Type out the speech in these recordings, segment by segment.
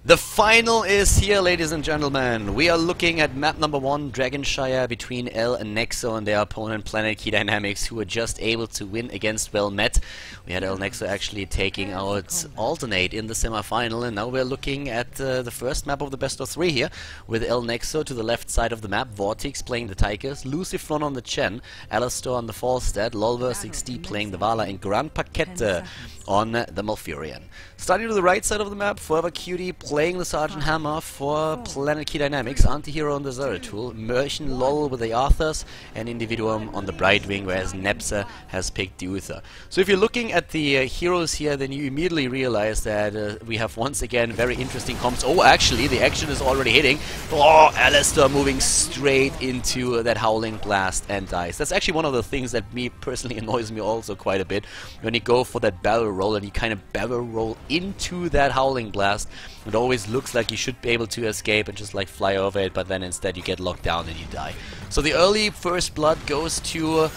The final is here, ladies and gentlemen. We are looking at map number 1, Dragonshire, between L and Nexo and their opponent Planetkey Dynamics, who were just able to win against Well Met. We had L Nexo actually taking out Alternate in the semi-final, and now we're looking at the first map of the best of 3 here, with L Nexo to the left side of the map, Vortex playing the Tigers, Lucifron on the Chen, Alastor on the Falstad, Lolver6D playing the Vala, and Grand Paquette on the Malfurion. Starting to the right side of the map, Forever Cutie playing the Sergeant Hammer for Planetkey Dynamics, Antihero on the Zeratul, Merchant Lol with the Arthurs, and Individuum on the Brightwing, whereas Nepsa has picked the Uther. So if you're looking at the heroes here, then you immediately realize that we have once again very interesting comps. Oh, actually, the action is already hitting. Oh, Alistair moving straight into that Howling Blast and dies. That's actually one of the things that me personally annoys me also quite a bit, when you go for that barrel roll and you kind of barrel roll into that Howling Blast. It always looks like you should be able to escape and just like fly over it, but then instead you get locked down and you die. So the early first blood goes to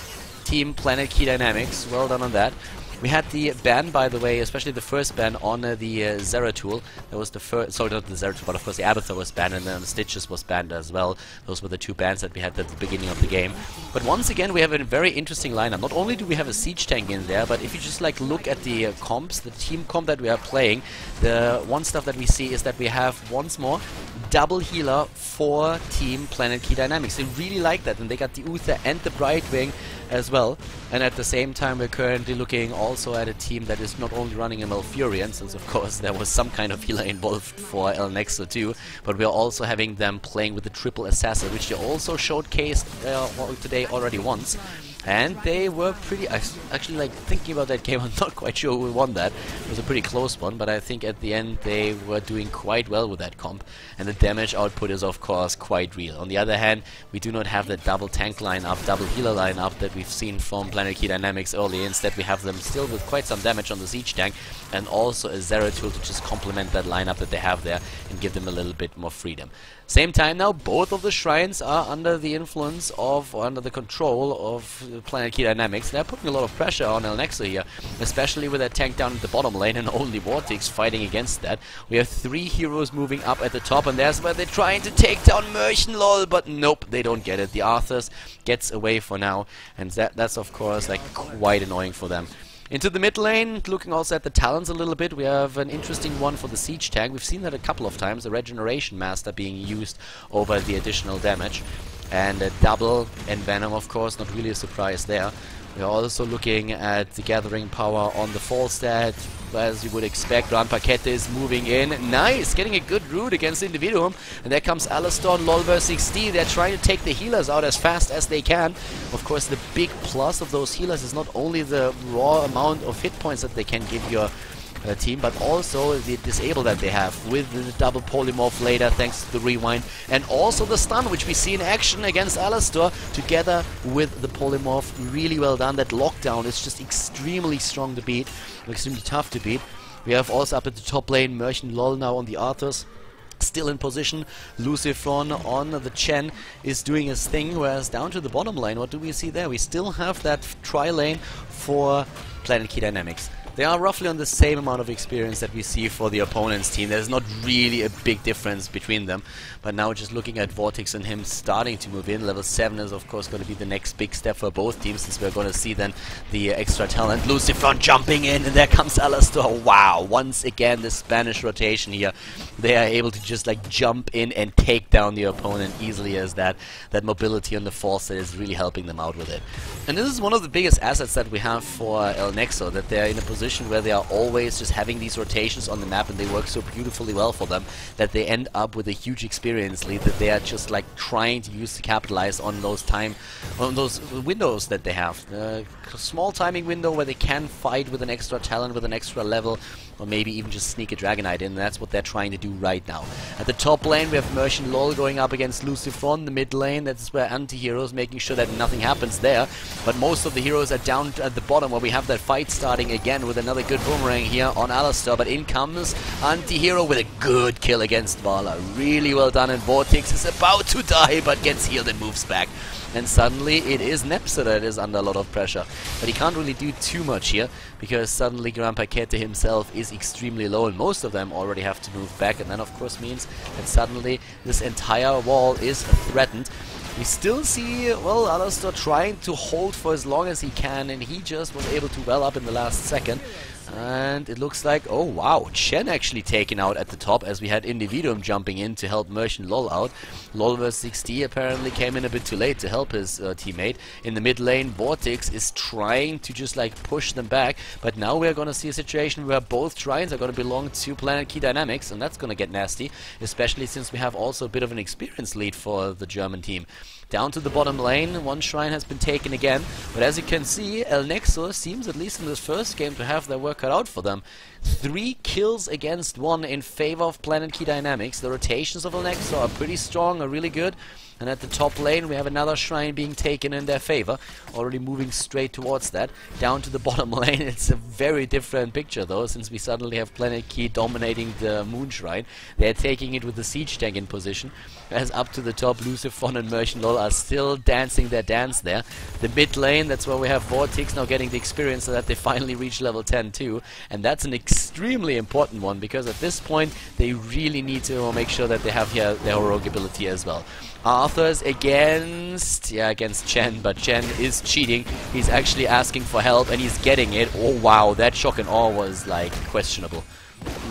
Team Planetkey Dynamics. Well done on that. We had the ban, by the way, especially the first ban on the Zeratul. That was the first, sorry, not the Zeratul, but of course the Abathur was banned, and then the Stitches was banned as well. Those were the two bans that we had at the beginning of the game. But once again, we have a very interesting lineup. Not only do we have a siege tank in there, but if you just like look at the comps, the team comp that we are playing, the one stuff that we see is that we have once more double healer for Team Planetkey Dynamics. They really like that, and they got the Uther and the Brightwing as well. And at the same time, we're currently looking also at a team that is not only running a Malfurion, since of course there was some kind of healer involved for El Nexo too, but we're also having them playing with the triple assassin, which they also showcased today already once. And they were pretty... Actually, like, thinking about that game, I'm not quite sure who won that. It was a pretty close one, but I think at the end they were doing quite well with that comp. And the damage output is, of course, quite real. On the other hand, we do not have that double tank lineup, double healer lineup that we've seen from Planetkey Dynamics early. Instead, we have them still with quite some damage on the siege tank, and also a Zeratul to just complement that lineup that they have there and give them a little bit more freedom. Same time now, both of the shrines are under the influence of, or under the control of Planetkey Dynamics. They're putting a lot of pressure on El Nexo here, especially with that tank down at the bottom lane and only Vortex fighting against that. We have 3 heroes moving up at the top, and there's where they're trying to take down Merchant Lol, but nope, they don't get it. The Arthurs gets away for now, and that's of course like quite annoying for them. Into the mid lane, looking also at the talents a little bit, we have an interesting one for the siege tank. We've seen that a couple of times, the Regeneration Master being used over the additional damage. And a double Envenom, of course, not really a surprise there. We're also looking at the Gathering Power on the Falstad. As you would expect, Grand Paquette is moving in. Nice! Getting a good root against Individuum. And there comes Alastor and Lolver6D. They're trying to take the healers out as fast as they can. Of course, the big plus of those healers is not only the raw amount of hit points that they can give your team, but also the disable that they have with the double polymorph later thanks to the rewind, and also the stun, which we see in action against Alastor together with the polymorph. Really well done. That lockdown is just extremely strong to beat, extremely tough to beat. We have also up at the top lane Merchant Lol now on the Arthurs, still in position. Lucifron on the Chen is doing his thing, whereas down to the bottom lane, what do we see there? We still have that tri-lane for Planetkey Dynamics. They are roughly on the same amount of experience that we see for the opponent's team. There's not really a big difference between them. But now just looking at Vortex and him starting to move in, level 7 is of course going to be the next big step for both teams, since we're going to see then the extra talent. Lucifron jumping in, and there comes Alastor. Wow, once again the Spanish rotation here. They are able to just like jump in and take down the opponent easily, as that mobility on the force that is really helping them out with it. And this is one of the biggest assets that we have for El Nexo, that they're in a position where they are always just having these rotations on the map, and they work so beautifully well for them that they end up with a huge experience lead that they are just like trying to use to capitalize on those windows that they have. A small timing window where they can fight with an extra talent, with an extra level, or maybe even just sneak a Dragonite in. That's what they're trying to do right now. At the top lane we have Merchant Lol going up against Lucifron. The mid lane, that's where Anti-Heroes making sure that nothing happens there. But most of the heroes are down at the bottom, where we have that fight starting again with another good boomerang here on Alastor. But in comes Anti-Hero with a good kill against Vala. Really well done, and Vortex is about to die but gets healed and moves back. and suddenly it is Nexo that is under a lot of pressure. But he can't really do too much here, because suddenly Grand Paquete himself is extremely low, and most of them already have to move back, and that of course means that suddenly this entire wall is threatened. We still see, well, Alastor trying to hold for as long as he can, and he just was able to well up in the last second. And it looks like, oh wow, Chen actually taken out at the top, as we had Individuum jumping in to help Merchant Lol out. Lol vs 6D apparently came in a bit too late to help his teammate. In the mid lane, Vortex is trying to just like push them back, but now we're gonna see a situation where both shrines are gonna belong to Planetkey Dynamics, and that's gonna get nasty, especially since we have also a bit of an experience lead for the German team. Down to the bottom lane, one shrine has been taken again, but as you can see, El Nexo seems, at least in this first game, to have their work cut out for them. 3 kills against 1 in favor of Planetkey Dynamics. The rotations of El Nexo are pretty strong, are really good. And at the top lane, we have another shrine being taken in their favor, already moving straight towards that. Down to the bottom lane, it's a very different picture though, since we suddenly have Planetkey dominating the Moon Shrine. They're taking it with the Siege Tank in position, as up to the top, Lucifon and Merchant Lol are still dancing their dance there. The mid lane, that's where we have Vortex now getting the experience so that they finally reach level 10 too, and that's an extremely important one, because at this point, they really need to make sure that they have here their heroic ability as well. Arthur's against Chen, but Chen is cheating. He's actually asking for help, and he's getting it. Oh wow, that shock and awe was like questionable.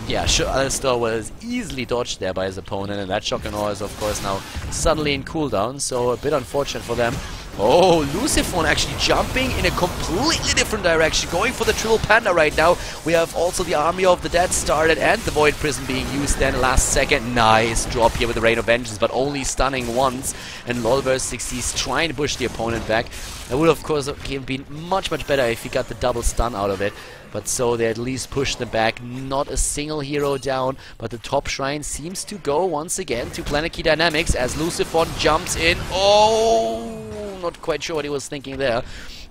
Yeah, sure, Alastor was easily dodged there by his opponent, and that shock and awe is of course now suddenly in cooldown, so a bit unfortunate for them. Oh, Lucifon actually jumping in a completely different direction, going for the triple panda right now. We have also the Army of the Dead started and the Void Prison being used then last second. Nice drop here with the Rain of Vengeance, but only stunning once. And Lol vs 60 is trying to push the opponent back. That would of course have been much better if he got the double stun out of it. But so they at least pushed them back. Not a single hero down, but the top shrine seems to go once again to Planetkey Dynamics as Lucifon jumps in. Oh! Not quite sure what he was thinking there.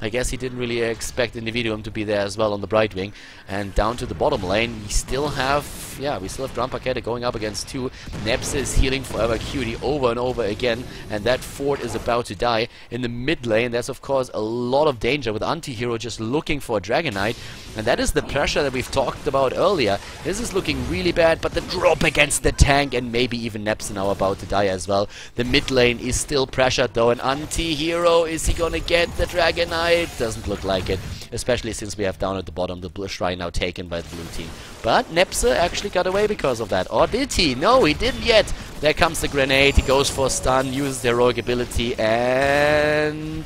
I guess he didn't really expect Individuum to be there as well on the Brightwing. And down to the bottom lane, we still have Grand Paquete going up against 2. Neps is healing Forever Cutie over and over again, and that fort is about to die. In the mid lane, there's of course a lot of danger with Anti-Hero just looking for a Dragon Knight, and that is the pressure that we've talked about earlier. This is looking really bad, but the drop against the tank, and maybe even Neps are now about to die as well. The mid lane is still pressured though, and Anti-Hero, is he gonna get the Dragon Knight? Doesn't look like it, especially since we have down at the bottom the blue shrine now taken by the blue team. But Nepse actually got away because of that. Or did he? No, he didn't yet. There comes the grenade. He goes for a stun, uses the heroic ability, and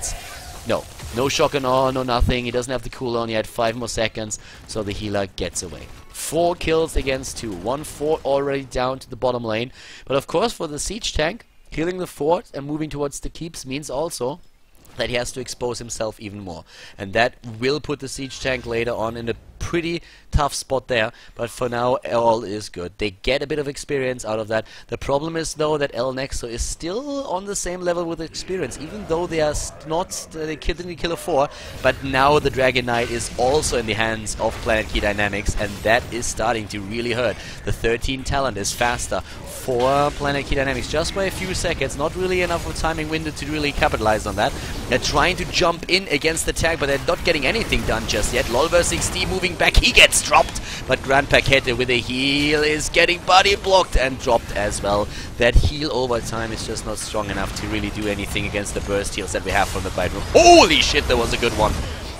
no shock and awe, no nothing. He doesn't have the cooldown yet. 5 more seconds, so the healer gets away. 4 kills against 2. 1 fort already down to the bottom lane. But of course, for the siege tank, killing the fort and moving towards the keeps means also that he has to expose himself even more, and that will put the siege tank later on in a pretty tough spot there, but for now all is good. They get a bit of experience out of that. The problem is though that El Nexo is still on the same level with experience, even though they are they didn't kill a 4, but now the Dragon Knight is also in the hands of Planetkey Dynamics, and that is starting to really hurt. The 13 talent is faster for Planetkey Dynamics just by a few seconds, not really enough of a timing window to really capitalize on that. They're trying to jump in against the tag, but they're not getting anything done just yet. Lolver 60 moving back, he gets dropped, but Grand Paquete with a heal is getting body blocked and dropped as well. That heal over time is just not strong enough to really do anything against the burst heals that we have from the Bite Room. Holy shit, that was a good one.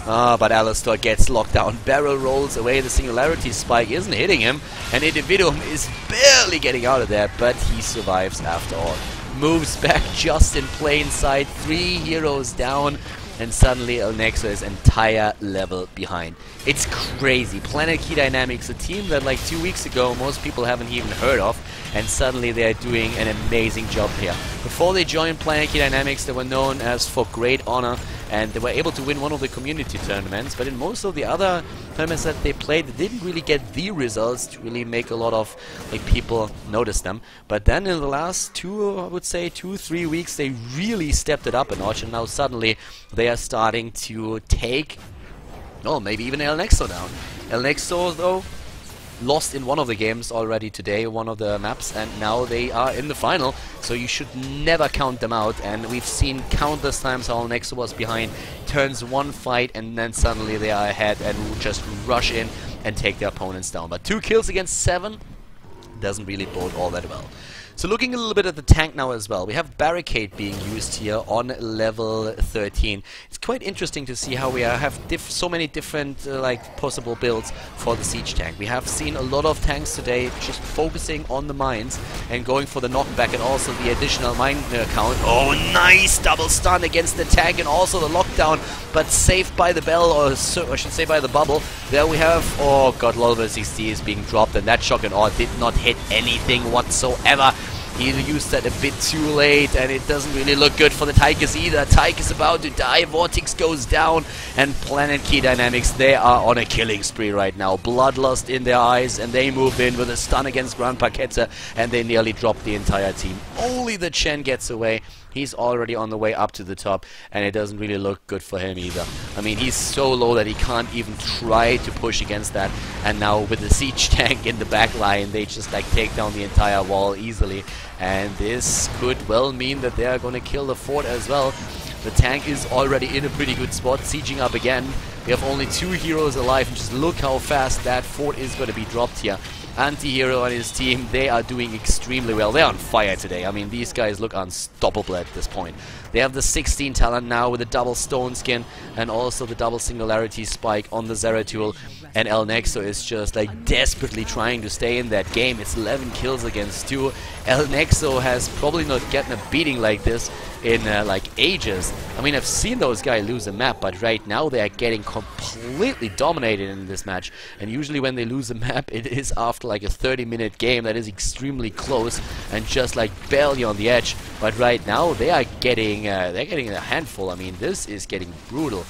But Alastor gets locked down. Barrel rolls away. The Singularity Spike isn't hitting him, and Individuum is barely getting out of there, but he survives after all. Moves back just in plain sight. 3 heroes down, and suddenly El Nexo is entire level behind. It's crazy. Planetkey Dynamics, a team that like 2 weeks ago most people haven't even heard of, and suddenly they are doing an amazing job here. Before they joined Planetkey Dynamics, they were known as For Great Honor, and they were able to win one of the community tournaments, but in most of the other tournaments that they played, they didn't really get the results to really make a lot of people notice them. But then in the last 2-3 weeks, they really stepped it up a notch, and now suddenly they are starting to take, maybe even El Nexo down. El Nexo, though, lost in one of the games already today, one of the maps, and now they are in the final, so you should never count them out. And we've seen countless times how Nexo was behind, turns one fight, and then suddenly they are ahead and will just rush in and take their opponents down. But 2 kills against 7 doesn't really bode all that well. So looking a little bit at the tank now as well, we have Barricade being used here on level 13. It's quite interesting to see how we have so many different like possible builds for the siege tank. We have seen a lot of tanks today just focusing on the mines and going for the knockback and also the additional mine count. Oh, nice double stun against the tank and also the lockdown, but saved by the bell, or I should say by the bubble. There we have, oh god, Lolver 60 is being dropped, and that shock and awe did not hit anything whatsoever. He used that a bit too late, and it doesn't really look good for the Tigers either. Tyke is about to die, Vortex goes down, and Planetkey Dynamics, they are on a killing spree right now. Bloodlust in their eyes, and they move in with a stun against Grand Paquette, and they nearly drop the entire team. Only the Chen gets away. He's already on the way up to the top, and it doesn't really look good for him either. I mean, he's so low that he can't even try to push against that, and now with the siege tank in the back line, they just like take down the entire wall easily, and this could well mean that they are going to kill the fort as well. The tank is already in a pretty good spot, sieging up again. We have only 2 heroes alive, and just look how fast that fort is going to be dropped here. Anti-hero and his team, they are doing extremely well. They're on fire today. I mean, these guys look unstoppable at this point. They have the 16 talent now with the double stone skin and also the double singularity spike on the Zeratul. And El Nexo is just like desperately trying to stay in that game. It's 11 kills against 2. El Nexo has probably not gotten a beating like this in like ages. I mean, I've seen those guys lose a map, but right now they are getting completely dominated in this match. And usually when they lose a map, it is after like a 30-minute game that is extremely close and just like barely on the edge. But right now they are getting a handful. I mean, this is getting brutal.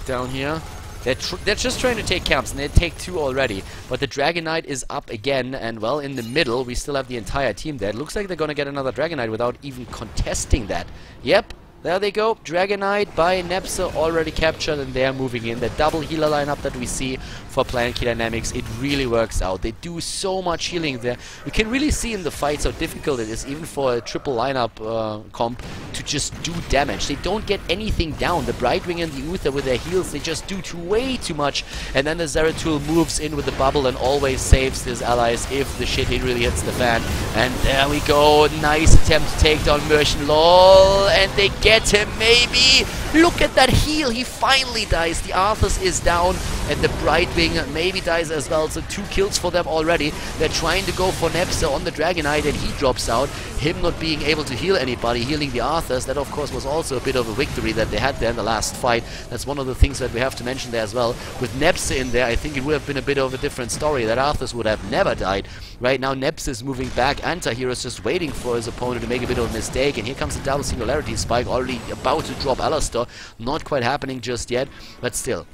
Down here. They're just trying to take camps, and they take 2 already. But the Dragon Knight is up again, and well, in the middle, we still have the entire team there. It looks like they're going to get another Dragon Knight without even contesting that. Yep, there they go. Dragon Knight by Nepsa already captured, and they're moving in. The double healer lineup that we see for Planetkey Dynamics, it really works out. They do so much healing there. You can really see in the fights how difficult it is, even for a triple lineup comp, to just do damage. They don't get anything down. The Brightwing and the Uther with their heals, they just do way too much. And then the Zeratul moves in with the bubble and always saves his allies if the shit really hits the fan. And there we go. Nice attempt to take down Merchant LOL. And they get him, maybe. Look at that heal. He finally dies. The Arthas is down. And the Brightwing maybe dies as well. So 2 kills for them already. They're trying to go for Nepsa on the Dragon Knight, and he drops out. Him not being able to heal anybody, healing the Arthas. That, of course, was also a bit of a victory that they had there in the last fight. That's one of the things that we have to mention there as well. With Nepsa in there, I think it would have been a bit of a different story. That Arthas would have never died. Right now, Nepsa is moving back. Anti-Hero is just waiting for his opponent to make a bit of a mistake. And here comes the double singularity spike, already about to drop Alastor. Not quite happening just yet, but still.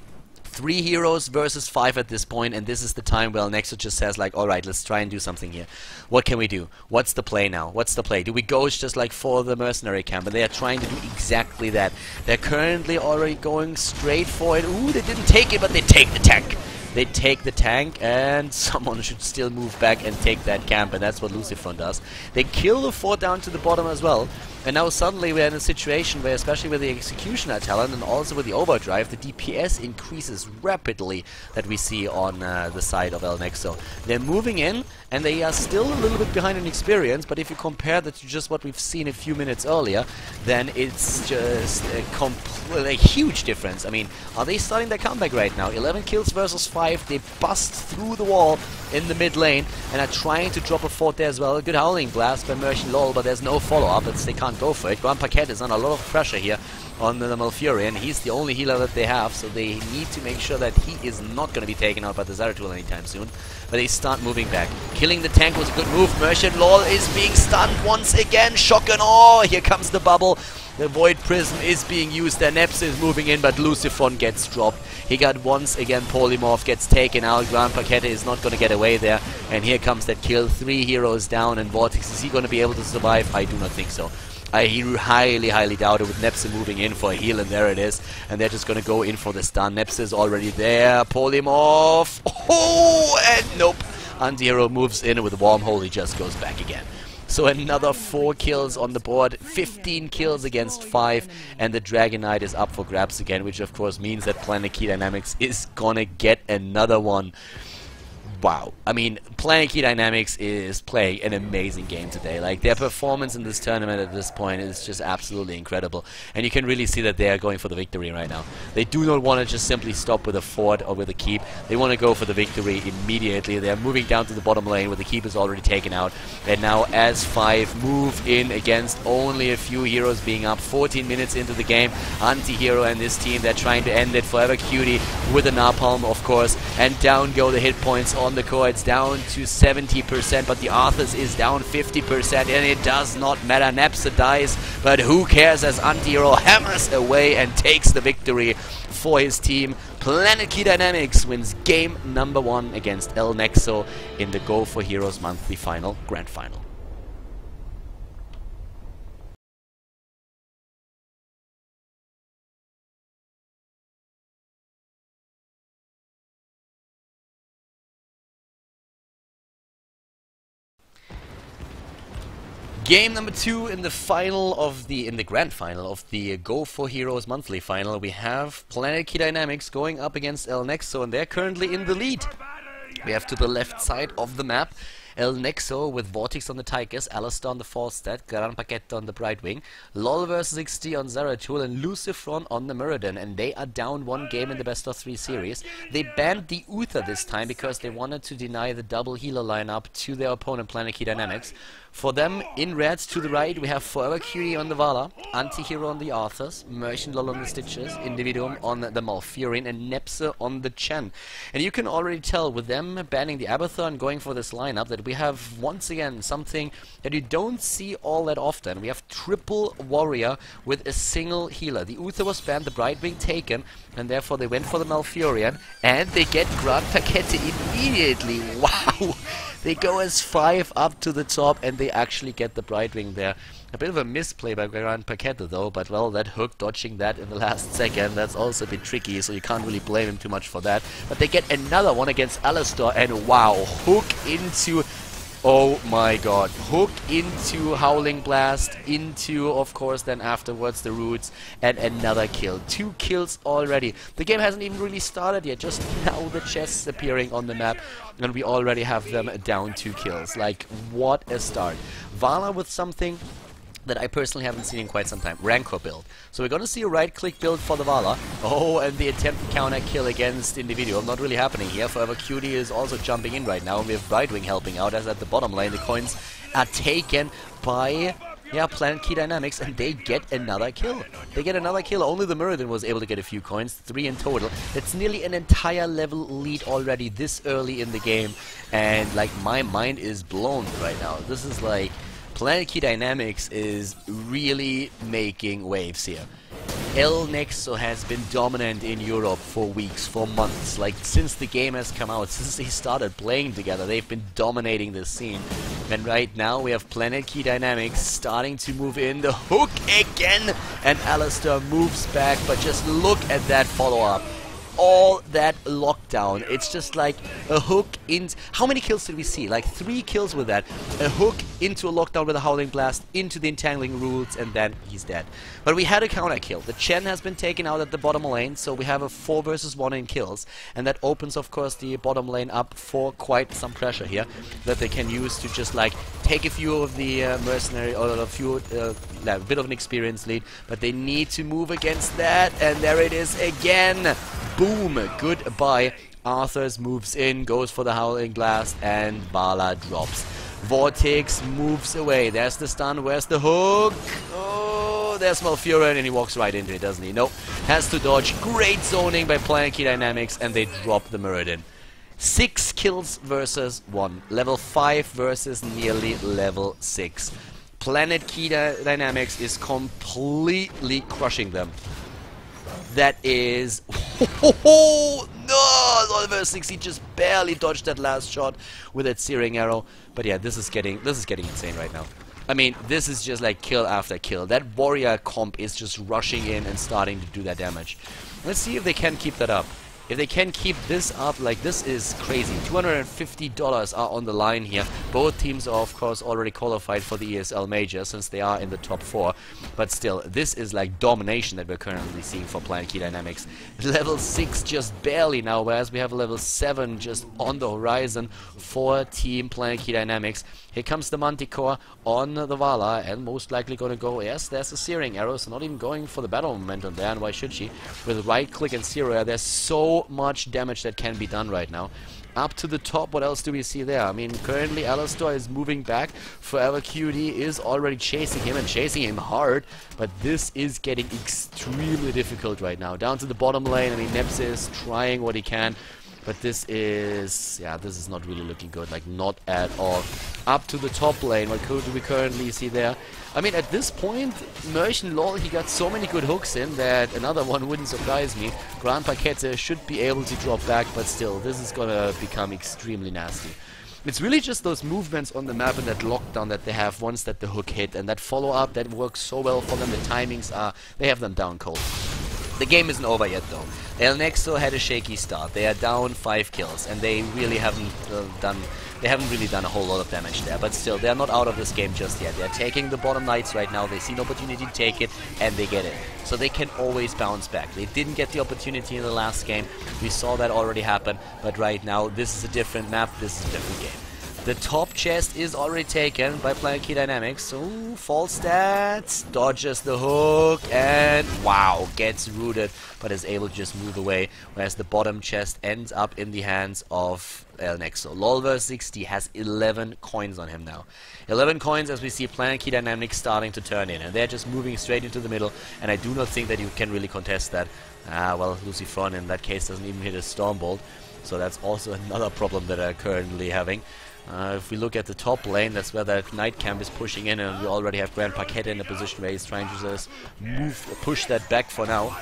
3 heroes versus 5 at this point, and this is the time where Nexo just says like, alright, let's try and do something here. What can we do? What's the play now? What's the play? Do we go just like for the mercenary camp? And they are trying to do exactly that. They're currently already going straight for it. Ooh, they didn't take it, but they take the tank. They take the tank, and someone should still move back and take that camp, and that's what Lucifron does. They kill the fort down to the bottom as well, and now suddenly we're in a situation where, especially with the Executioner talent and also with the Overdrive, the DPS increases rapidly that we see on the side of El Nexo. They're moving in, and they are still a little bit behind in experience, but if you compare that to just what we've seen a few minutes earlier, then it's just a huge difference. I mean, are they starting their comeback right now? 11 kills versus 5. They bust through the wall in the mid lane and are trying to drop a fort there as well. A good Howling Blast by Merchant LOL, but there's no follow-up. They can't go for it. Grand Paquette is under a lot of pressure here on the Malfurion. He's the only healer that they have, so they need to make sure that he is not going to be taken out by the Zeratul anytime soon. But they start moving back. Killing the tank was a good move. Merchant LOL is being stunned once again. Shock and awe. Here comes the bubble. The Void Prism is being used. Their Neps is moving in, but Lucifron gets dropped. He got once again Polymorph, gets taken out. Grand Paquette is not going to get away there. And here comes that kill. 3 heroes down, and Vortex, is he going to be able to survive? I do not think so. I highly doubt it with Nexo moving in for a heal, and there it is. And they're just gonna go in for the stun. Nexo is already there. Pull him off. Oh, and nope. Anti-hero moves in with Wormhole. He just goes back again. So another 4 kills on the board, 15 kills against 5, and the Dragon Knight is up for grabs again, which of course means that Planetkey Dynamics is gonna get another one. Wow. I mean, Planetkey Dynamics is playing an amazing game today. Like, their performance in this tournament at this point is just absolutely incredible. And you can really see that they are going for the victory right now. They do not want to just simply stop with a fort or with a keep. They want to go for the victory immediately. They are moving down to the bottom lane where the keep is already taken out. And now as 5 move in against only a few heroes being up 14 minutes into the game. Anti-hero and this team, they're trying to end it. Forever Cutie with a napalm, of course. And down go the hit points on the core. It's down to 70%, but the Arthas is down 50%, and it does not matter. Nexo dies, but who cares, as Anti-hero hammers away and takes the victory for his team. Planetkey Dynamics wins game number 1 against Nexo in the GO4Heroes Monthly Final Grand Final. Game number 2 in the grand final of the GO4Heroes Monthly Final. We have Planetkey Dynamics going up against Nexo, and they're currently in the lead. We have to the left side of the map Nexo with Vortex on the Tigers, Alistar on the Falstad, Gran Paqueta on the Brightwing, LOL vs XD on Zeratul, and Lucifron on the Muradin, and they are down 1 game in the best of 3 series. They banned the Uther this time because they wanted to deny the double healer lineup to their opponent Planetkey Dynamics. For them, in red to the right, we have Forever Cutie on the Vala, Anti-hero on the Arthas, Merchant Lol on the Stitches, Individuum on the Malfurion, and Nexo on the Chen. And you can already tell with them banning the Abathur and going for this lineup that we have once again something that you don't see all that often. We have triple warrior with a single healer. The Uther was banned, the Brightwing taken, and therefore they went for the Malfurion, and they get Gran Paqueta immediately. Wow! They go as 5 up to the top, and they actually get the Brightwing there. A bit of a misplay by Gran Paqueta though, but well, that hook dodging that in the last second, that's also a bit tricky, so you can't really blame him too much for that. But they get another one against Alistar, and wow, hook into... oh my god, hook into Howling Blast, into, of course, then afterwards the Roots, and another kill. 2 kills already. The game hasn't even really started yet, just now the chests appearing on the map, and we already have them down 2 kills. Like, what a start. Vala with something that I personally haven't seen in quite some time. Rancor build. So we're gonna see a right-click build for the Vala. Oh, and the attempted counter kill against Individual. Not really happening here. Forever Cutie is also jumping in right now. We have Brightwing helping out, as at the bottom lane the coins are taken by... yeah, Planetkey Dynamics, and they get another kill. They get another kill. Only the Muradin was able to get a few coins, 3 in total. It's nearly an entire level lead already this early in the game, and like, my mind is blown right now. This is like... Planetkey Dynamics is really making waves here. Nexo has been dominant in Europe for weeks, for months. Like, since the game has come out, since they started playing together, they've been dominating this scene. And right now we have Planetkey Dynamics starting to move in. The hook again! And Alistar moves back, but just look at that follow-up. All that lockdown. It's just like a hook in... how many kills did we see? Like 3 kills with that. A hook into a lockdown with a Howling Blast, into the Entangling Roots, and then he's dead. But we had a counter kill. The Chen has been taken out at the bottom lane, so we have a 4 versus 1 in kills. And that opens, of course, the bottom lane up for quite some pressure here that they can use to just like take a few of the mercenary, or a few, a bit of an experience lead. But they need to move against that, and there it is again. Boom! Goodbye. Arthas moves in, goes for the Howling Blast, and Vala drops. Vortex moves away. There's the stun. Where's the hook? Oh, there's Malfurion, and he walks right into it, doesn't he? Nope. Has to dodge. Great zoning by Planetkey Dynamics, and they drop the Muradin. 6 kills versus 1. Level 5 versus nearly level 6. Planetkey Dynamics is completely crushing them. That is... oh, no! Oliver 60 just barely dodged that last shot with that searing arrow. But yeah, this is getting insane right now. I mean, this is just like kill after kill. That warrior comp is just rushing in and starting to do that damage. Let's see if they can keep that up. If they can keep this up, like, this is crazy. $250 are on the line here. Both teams are, of course, already qualified for the ESL Major since they are in the top 4. But still, this is like domination that we're currently seeing for Planetkey Dynamics. Level 6 just barely now, whereas we have level 7 just on the horizon for Team Planetkey Dynamics. Here comes the Manticore on the Vala, and most likely going to go, yes, there's a Searing Arrow, so not even going for the battle momentum there, and why should she? With right click and zero, there's so much damage that can be done right now. Up to the top, what else do we see there? I mean, currently Alistar is moving back. Forever QD is already chasing him, and chasing him hard, but this is getting extremely difficult right now. Down to the bottom lane, I mean, Neps is trying what he can, but this is, yeah, this is not really looking good, like, not at all. Up to the top lane, what do we currently see there? I mean, at this point, Merchant Lol, he got so many good hooks in that another one wouldn't surprise me. Grand Paquette should be able to drop back, but still, this is gonna become extremely nasty. It's really just those movements on the map and that lockdown that they have once that the hook hit, and that follow-up that works so well for them. The timings are, they have them down cold. The game isn't over yet though. El Nexo had a shaky start. They are down 5 kills, and they really haven't really done a whole lot of damage there. But still, they're not out of this game just yet. They're taking the bottom knights right now. They see an opportunity to take it, and they get it. So they can always bounce back. They didn't get the opportunity in the last game. We saw that already happen. But right now, this is a different map. This is a different game. The top chest is already taken by Planetkey Dynamics. So, false stats, dodges the hook, and wow, gets rooted, but is able to just move away. Whereas the bottom chest ends up in the hands of El Nexo. Lolver60 has 11 coins on him now. 11 coins as we see Planetkey Dynamics starting to turn in. And they're just moving straight into the middle, and I do not think that you can really contest that. Well, Lucifron in that case doesn't even hit a Stormbolt. So that's also another problem that I'm currently having. If we look at the top lane, that's where the Knight Camp is pushing in, and we already have Grand Paquette in a position where he's trying to just push that back for now.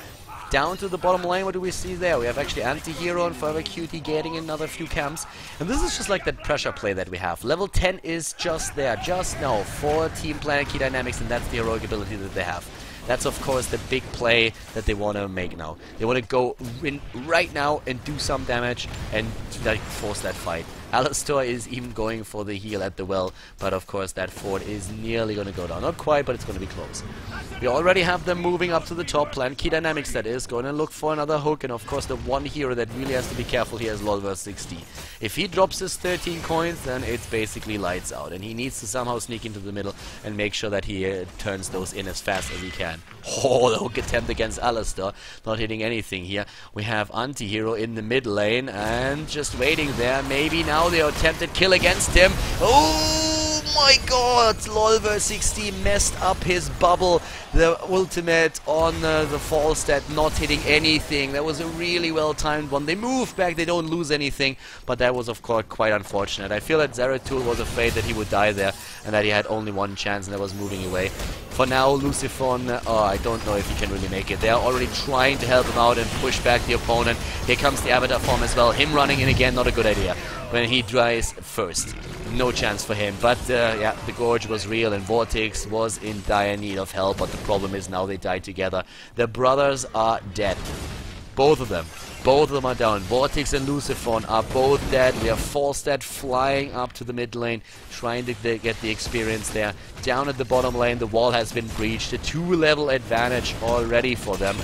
Down to the bottom lane, what do we see there? We have actually Anti-Hero and Forever QT getting another few camps. And this is just like that pressure play that we have. Level 10 is just there, just now, for Team Planetkey Dynamics, and that's the heroic ability that they have. That's, of course, the big play that they want to make now. They want to go in right now and do some damage and like force that fight. Alistar is even going for the heal at the well, but of course that fort is nearly going to go down. Not quite, but it's going to be close. We already have them moving up to the top. Planetkey Dynamics, that is, going to look for another hook, and of course the one hero that really has to be careful here is Lolver60. If he drops his 13 coins, then it's basically lights out, and he needs to somehow sneak into the middle and make sure that he turns those in as fast as he can. Oh, the hook attempt against Alistar, not hitting anything here. We have Anti-Hero in the mid lane, and just waiting there. Maybe now the attempted kill against him. Oh my god, Lolver60 messed up his bubble. The ultimate on the fall stat not hitting anything. That was a really well timed one. They moved back, they don't lose anything, but that was of course quite unfortunate. I feel that Zeratul was afraid that he would die there and that he had only one chance and that was moving away. For now, Lucifron, I don't know if he can really make it. They are already trying to help him out and push back the opponent. Here comes the Avatar form as well. Him running in again, not a good idea. When he dies first, no chance for him. But yeah, the Gorge was real and Vortex was in dire need of help. But the problem is now they died together. The brothers are dead. Both of them. Both of them are down. Vortex and Lucifron are both dead. We have Falstad flying up to the mid lane, trying to get the experience there. Down at the bottom lane, the wall has been breached. A 2-level advantage already for them.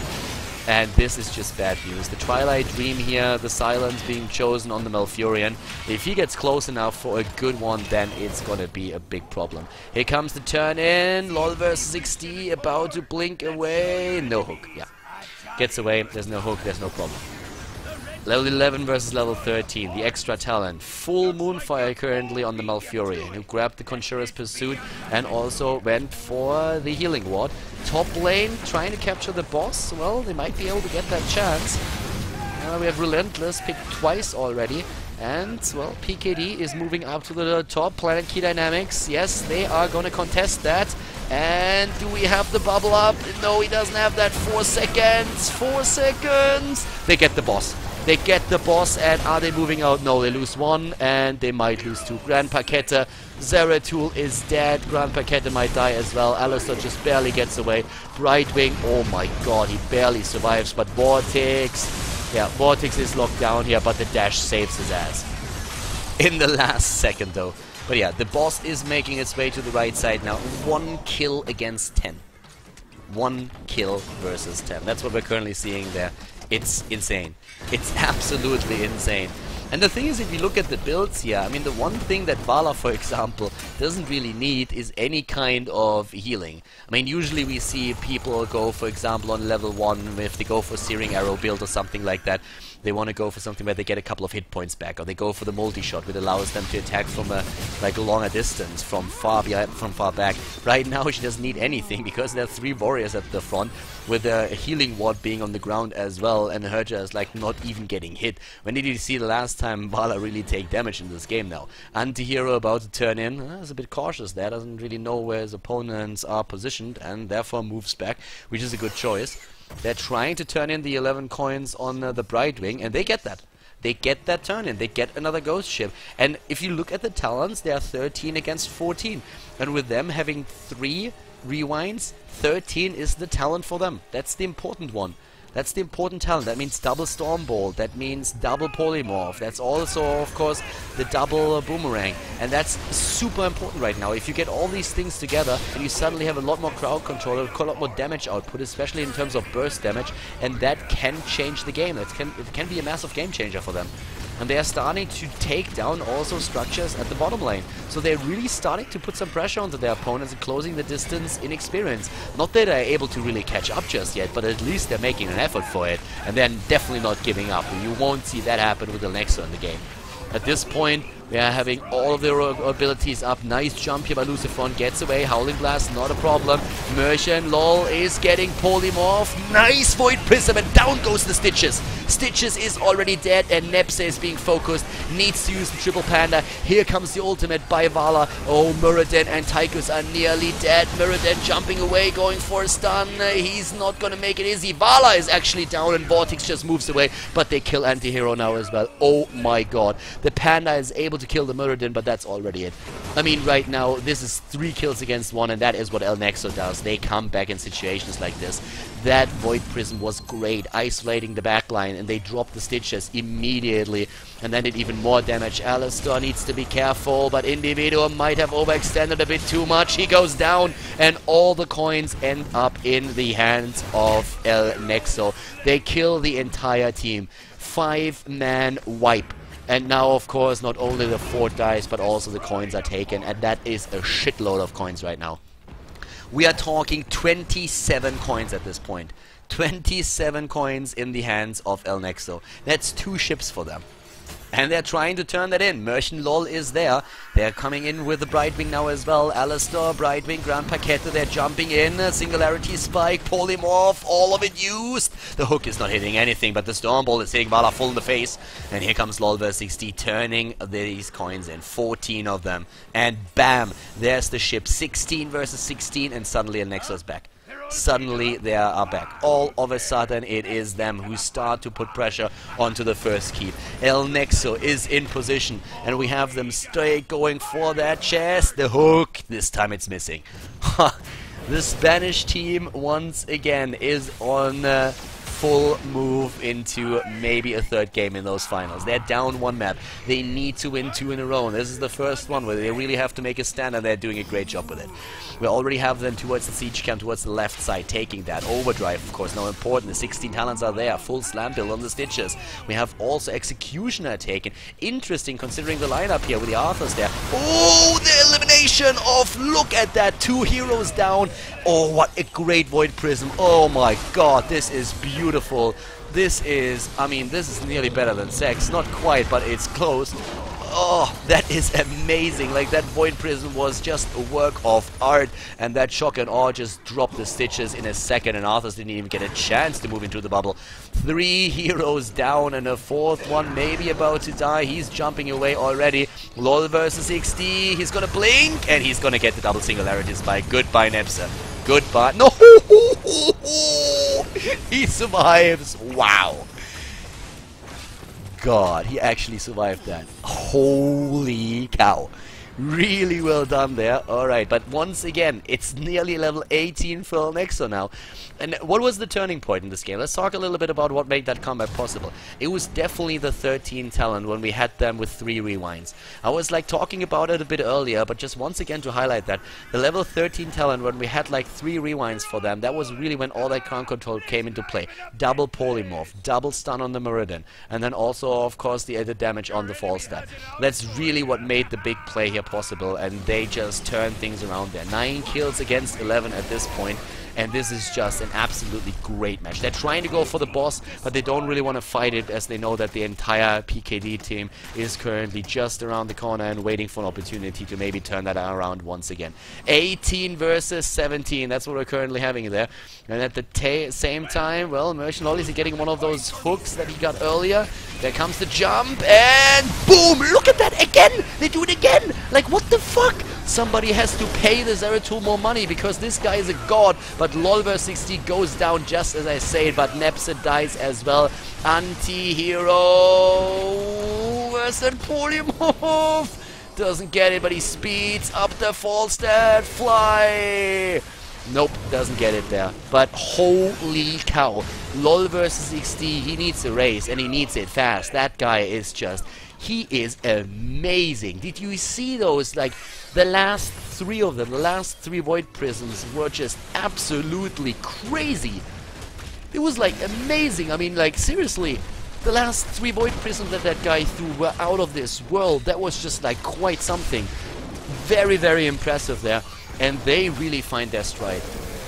And this is just bad news. The Twilight Dream here, the Silence being chosen on the Malfurion. If he gets close enough for a good one, then it's gonna be a big problem. Here comes the turn in. Lolver60 about to blink away. No hook. Yeah. Gets away. There's no hook. There's no problem. Level 11 versus level 13, the extra talent. Full Moonfire currently on the Malfurion, who grabbed the Conjurer's Pursuit and also went for the Healing Ward. Top lane trying to capture the boss. Well, they might be able to get that chance. We have Relentless picked twice already. And, well, PKD is moving up to the top. Planetkey Dynamics, yes, they are going to contest that. And do we have the bubble up? No, he doesn't have that. 4 seconds. 4 seconds. They get the boss. They get the boss, and are they moving out? No, they lose one, and they might lose two. Grand Paquette, Zeratul is dead. Grand Paquette might die as well. Alistair just barely gets away. Brightwing, oh my god, he barely survives, but Vortex, yeah, Vortex is locked down here, but the dash saves his ass. In the last second, though. But yeah, the boss is making its way to the right side now. 1 kill against 10. 1 kill versus 10. That's what we're currently seeing there. It's insane. It's absolutely insane. And the thing is, if you look at the builds here, I mean, the one thing that Vala, for example, doesn't really need is any kind of healing. I mean, usually we see people go, for example, on level 1, if they go for Searing Arrow build or something like that, they want to go for something where they get a couple of hit points back, or they go for the multi-shot, which allows them to attack from a longer distance, from far back. Right now, she doesn't need anything because there are 3 warriors at the front, with a healing ward being on the ground as well, and Herja is like not even getting hit. When did you see the last time Vala really take damage in this game now? Anti-hero about to turn in, is a bit cautious there, doesn't really know where his opponents are positioned, and therefore moves back, which is a good choice. They're trying to turn in the 11 coins on the Brightwing, and they get that. They get that turn in. They get another ghost ship. And if you look at the talents, they are 13 against 14. And with them having 3 rewinds, 13 is the talent for them. That's the important one. That's the important talent. That means double Stormbolt. That means double Polymorph. That's also, of course, the double Boomerang. And that's super important right now. If you get all these things together, and you suddenly have a lot more crowd control, a lot more damage output, especially in terms of burst damage, and that can change the game. It can be a massive game changer for them. And they are starting to take down also structures at the bottom lane. So they're really starting to put some pressure onto their opponents and closing the distance in experience. Not that they're able to really catch up just yet, but at least they're making an effort for it. And they're definitely not giving up. You won't see that happen with the Nexo in the game. At this point, we are having all of their abilities up. Nice jump here by Lucifron. Gets away. Howling Blast, not a problem. Merchant, lol, is getting Polymorph. Nice Void Prism, and down goes the Stitches. Stitches is already dead, and Nepsa is being focused. Needs to use the Triple Panda. Here comes the ultimate by Vala. Oh, Muradin and Tychus are nearly dead. Muradin jumping away, going for a stun. He's not going to make it easy. Vala is actually down, and Vortex just moves away, but they kill Anti-Hero now as well. Oh my god. The Panda is able to kill the Muradin, but that's already it. I mean, right now, this is 3 kills against 1, and that is what El Nexo does. They come back in situations like this. That Void Prism was great, isolating the backline, and they dropped the Stitches immediately, and then did even more damage. Alistair needs to be careful, but Individual might have overextended a bit too much. He goes down, and all the coins end up in the hands of El Nexo. They kill the entire team. 5-man wipe. And now, of course, not only the fort dies, but also the coins are taken, and that is a shitload of coins right now. We are talking 27 coins at this point. 27 coins in the hands of El Nexo. That's 2 ships for them. And they're trying to turn that in. Merchant Lol is there. They're coming in with the Brightwing now as well. Alistair, Brightwing, Grand Paquette, they're jumping in. Singularity Spike, Polymorph, all of it used. The hook is not hitting anything, but the Stormbolt is hitting Vala full in the face. And here comes Lol vs 60, turning these coins in. 14 of them. And bam, there's the ship. 16 versus 16, and suddenly El Nexo's back. Suddenly they are back. All of a sudden it is them who start to put pressure onto the first keep. El Nexo is in position, and we have them straight going for that chest. The hook, this time it's missing. The Spanish team once again is on full move into maybe a 3rd game in those finals. They're down 1 map. They need to win 2 in a row. This is the first one where they really have to make a stand, and they're doing a great job with it. We already have them towards the siege camp, towards the left side, taking that. Overdrive, of course, now important. The 16 talents are there. Full slam build on the Stitches. We have also Executioner taken. Interesting considering the lineup here with the Arthurs there. Oh, the elimination of, look at that, 2 heroes down. Oh, what a great Void Prism. Oh my god, this is beautiful. This is, I mean, this is nearly better than sex. Not quite, but it's close. Oh, that is amazing. Like, that Void Prism was just a work of art, and that Shock and Awe just dropped the Stitches in a second, and Arthurs didn't even get a chance to move into the bubble. 3 heroes down, and a 4th one maybe about to die. He's jumping away already. LOL versus 60. He's gonna blink, and he's gonna get the double Singularity Spike. Goodbye, Nepsa. Goodbye. No! He survives. Wow. god, he actually survived that. Holy cow. Really well done there. Alright, but once again, it's nearly level 18 for Nexo now. And what was the turning point in this game? Let's talk a little bit about what made that comeback possible. It was definitely the 13 talent when we had them with 3 rewinds. I was like talking about it a bit earlier, but just once again to highlight that, the level 13 talent when we had like 3 rewinds for them, that was really when all that ground control came into play. Double polymorph, double stun on the Meridian, and then also of course the added damage on the fall stat. That's really what made the big play here possible, and they just turned things around there. 9 kills against 11 at this point, and this is just an absolutely great match. They're trying to go for the boss, but they don't really want to fight it, as they know that the entire PKD team is currently just around the corner and waiting for an opportunity to maybe turn that around once again. 18 versus 17, that's what we're currently having there. And at the same time, well, Merchant Lolly is getting one of those hooks that he got earlier. There comes the jump, and boom! Look at that again! They do it again! Like, what the fuck? Somebody has to pay the Zeratul more money, because this guy is a god. But Lolver60 goes down just as I say it, but Nepset dies as well. Anti-hero versus Polymorph! Doesn't get it, but he speeds up the fall stat. Fly! Nope, doesn't get it there. But holy cow, LOL versus XD, he needs a race, and he needs it fast. That guy is just, he is amazing. Did you see those? Like, the last 3 of them, the last 3 Void Prisms were just absolutely crazy. It was like amazing. I mean, like, seriously, the last 3 Void Prisms that guy threw were out of this world. That was just like quite something. Very, very impressive there. And they really find their stride.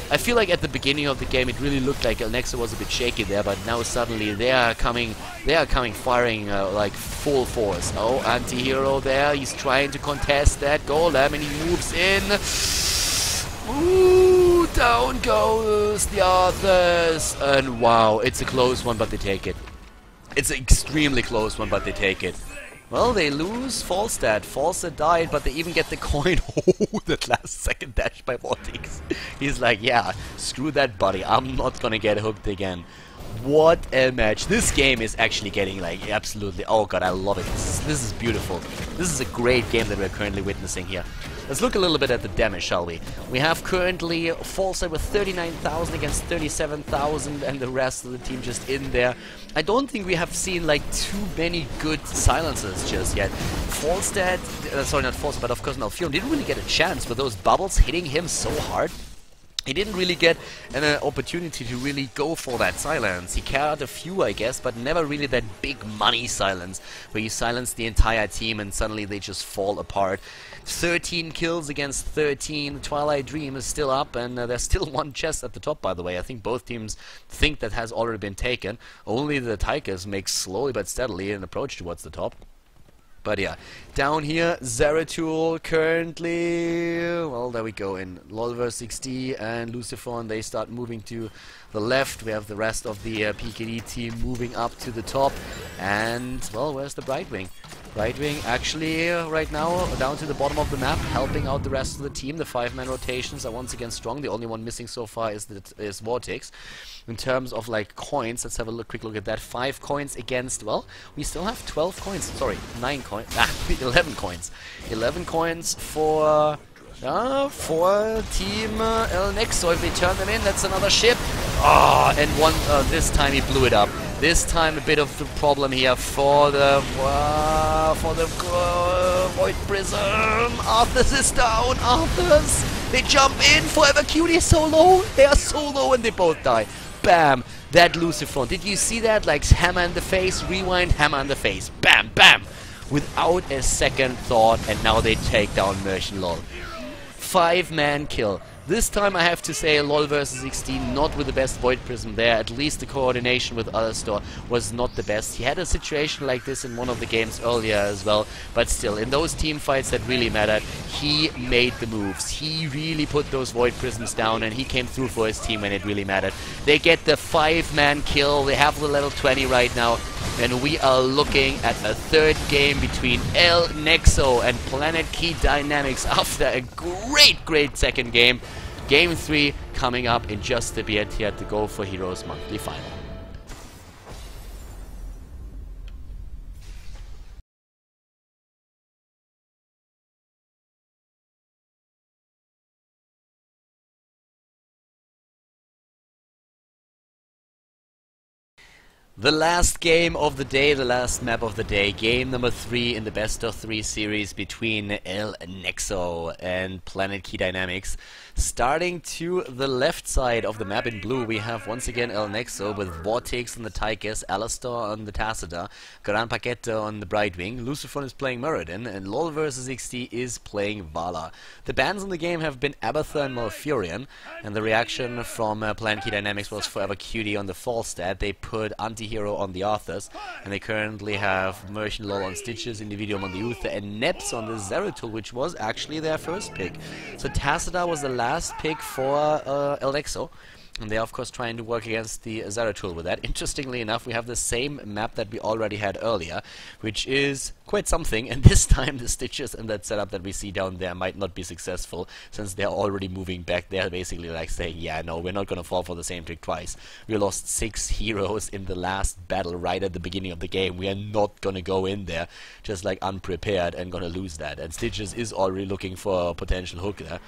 I feel like at the beginning of the game it really looked like Nexo was a bit shaky there, but now suddenly they are coming firing like full force. Oh, anti-hero there, he's trying to contest that golem and he moves in. Ooh, down goes the Arthurs, and wow, it's a close one, but they take it. It's an extremely close one, but they take it. Well, they lose Falstad. Falstad died, but they even get the coin. Oh, that last second dash by Vortex. He's like, yeah, screw that, buddy. I'm not gonna get hooked again. What a match. This game is actually getting, like, absolutely... Oh, God, I love it. This is beautiful. This is a great game that we're currently witnessing here. Let's look a little bit at the damage, shall we? We have currently Falstad with 39,000 against 37,000, and the rest of the team just in there. I don't think we have seen, like, too many good silencers just yet. Falstad, sorry, not Falstad, but of course Malfeon didn't really get a chance with those bubbles hitting him so hard. He didn't really get an opportunity to really go for that silence. He carried a few, I guess, but never really that big money silence, where you silence the entire team and suddenly they just fall apart. 13 kills against 13. Twilight Dream is still up, and there's still 1 chest at the top, by the way. I think both teams think that has already been taken. Only the Tigers make slowly but steadily an approach towards the top. But yeah, down here, Zeratul currently, well, there we go, in Lolver60 and Lucifer, they start moving to the left. We have the rest of the PKD team moving up to the top, and, well, where's the Brightwing? Brightwing actually right now down to the bottom of the map, helping out the rest of the team. The 5-man rotations are once again strong. The only one missing so far is Vortex. In terms of like coins, let's have a quick look at that. 5 coins against, well, we still have 12 coins. Sorry, 9 coins. 11 coins. 11 coins for Team El Nexo. If they turn them in, that's another ship. Ah, and one this time he blew it up. This time a bit of the problem here for the Void Prism. Arthurs is down. Arthurs, they jump in. Forever Cutie is so low. They are so low and they both die. Bam. That Lucifer. Did you see that? Like hammer in the face, rewind, hammer in the face. Bam, bam. Without a second thought, and now they take down Merchant Lol. 5-man kill. This time I have to say LOL versus 16, not with the best Void Prism there. At least the coordination with Alastor was not the best. He had a situation like this in one of the games earlier as well, but still, in those team fights that really mattered, he made the moves. He really put those Void Prisms down, and he came through for his team when it really mattered. They get the 5-man kill. They have the level 20 right now, and we are looking at a 3rd game between El Nexo and Planetkey Dynamics after a great second game. Game 3 coming up in just a bit here at the GO4Heroes Monthly Final. The last game of the day, the last map of the day, game number 3 in the best of 3 series between Nexo and Planetkey Dynamics. Starting to the left side of the map in blue, we have once again Nexo with Vortex on the Tigers, Alastor on the Tacita, Gran Paquetto on the Brightwing, Lucifron is playing Muradin, and LOL vs XD is playing Vala. The bans in the game have been Abatha and Malfurion, and the reaction from Planetkey Dynamics was Forever Cutie on the Falstad. They put Anti-Hero on the Arthurs, and they currently have Merchant Lol on Stitches, Individuum on the Uther, and Neps on the Zeratul, which was actually their first pick. So Tacita was the last pick for Nexo, and they're of course trying to work against the Zeratul with that. Interestingly enough, we have the same map that we already had earlier, which is quite something, and this time the Stitches and that setup that we see down there might not be successful, since they're already moving back. They're basically like saying, yeah, no, we're not gonna fall for the same trick twice. We lost 6 heroes in the last battle right at the beginning of the game. We are not gonna go in there just like unprepared and gonna lose that. And Stitches is already looking for a potential hook there.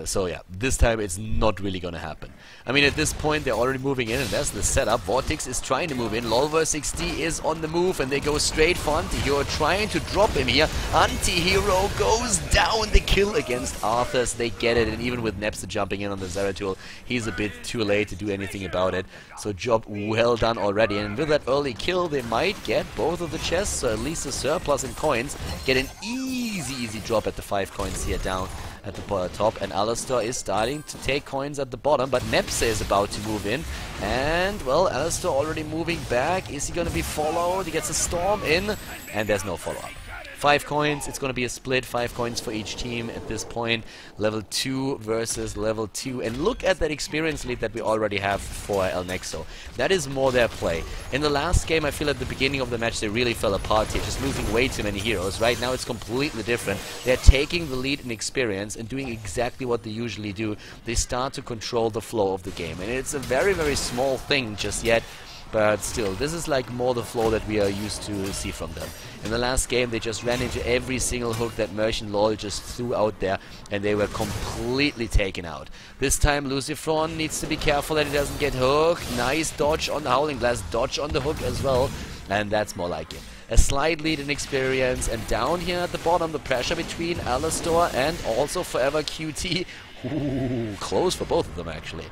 So yeah, this time it's not really gonna happen. I mean, at this point they're already moving in, and that's the setup. Vortex is trying to move in, LOL vs XD is on the move, and they go straight for Anti-Hero, trying to drop him here. Anti-Hero goes down, the kill against Arthurs, they get it, and even with Nepsa jumping in on the Zeratul, he's a bit too late to do anything about it. So job well done already, and with that early kill they might get both of the chests, so at least a surplus in coins, get an easy drop at the 5 coins here down at the top, and Alastor is starting to take coins at the bottom, but Nepsa is about to move in, and well, Alastor already moving back. Is he going to be followed? He gets a storm in, and there's no follow-up. 5 coins, it's going to be a split, 5 coins for each team at this point. Level 2 versus level 2. And look at that experience lead that we already have for Nexo. That is more their play. In the last game, I feel at the beginning of the match they really fell apart here, just losing way too many heroes. Right now it's completely different. They're taking the lead in experience and doing exactly what they usually do. They start to control the flow of the game. And it's a very small thing just yet. But still, this is like more the flow that we are used to see from them. In the last game, they just ran into every single hook that Merchant Lol just threw out there, and they were completely taken out. This time, Lucifron needs to be careful that he doesn't get hooked. Nice dodge on the Howling Blast, dodge on the hook as well, and that's more like it. A slight lead in experience, and down here at the bottom, the pressure between Alastor and also Forever QT. Ooh, close for both of them actually.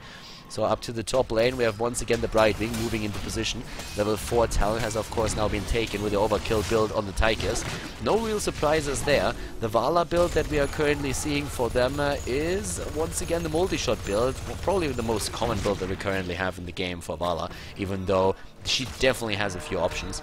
So up to the top lane we have once again the Brightwing moving into position. Level 4 Talon has of course now been taken with the overkill build on the Tigers. No real surprises there. The Vala build that we are currently seeing for them is once again the multi-shot build. Probably the most common build that we currently have in the game for Vala, even though she definitely has a few options.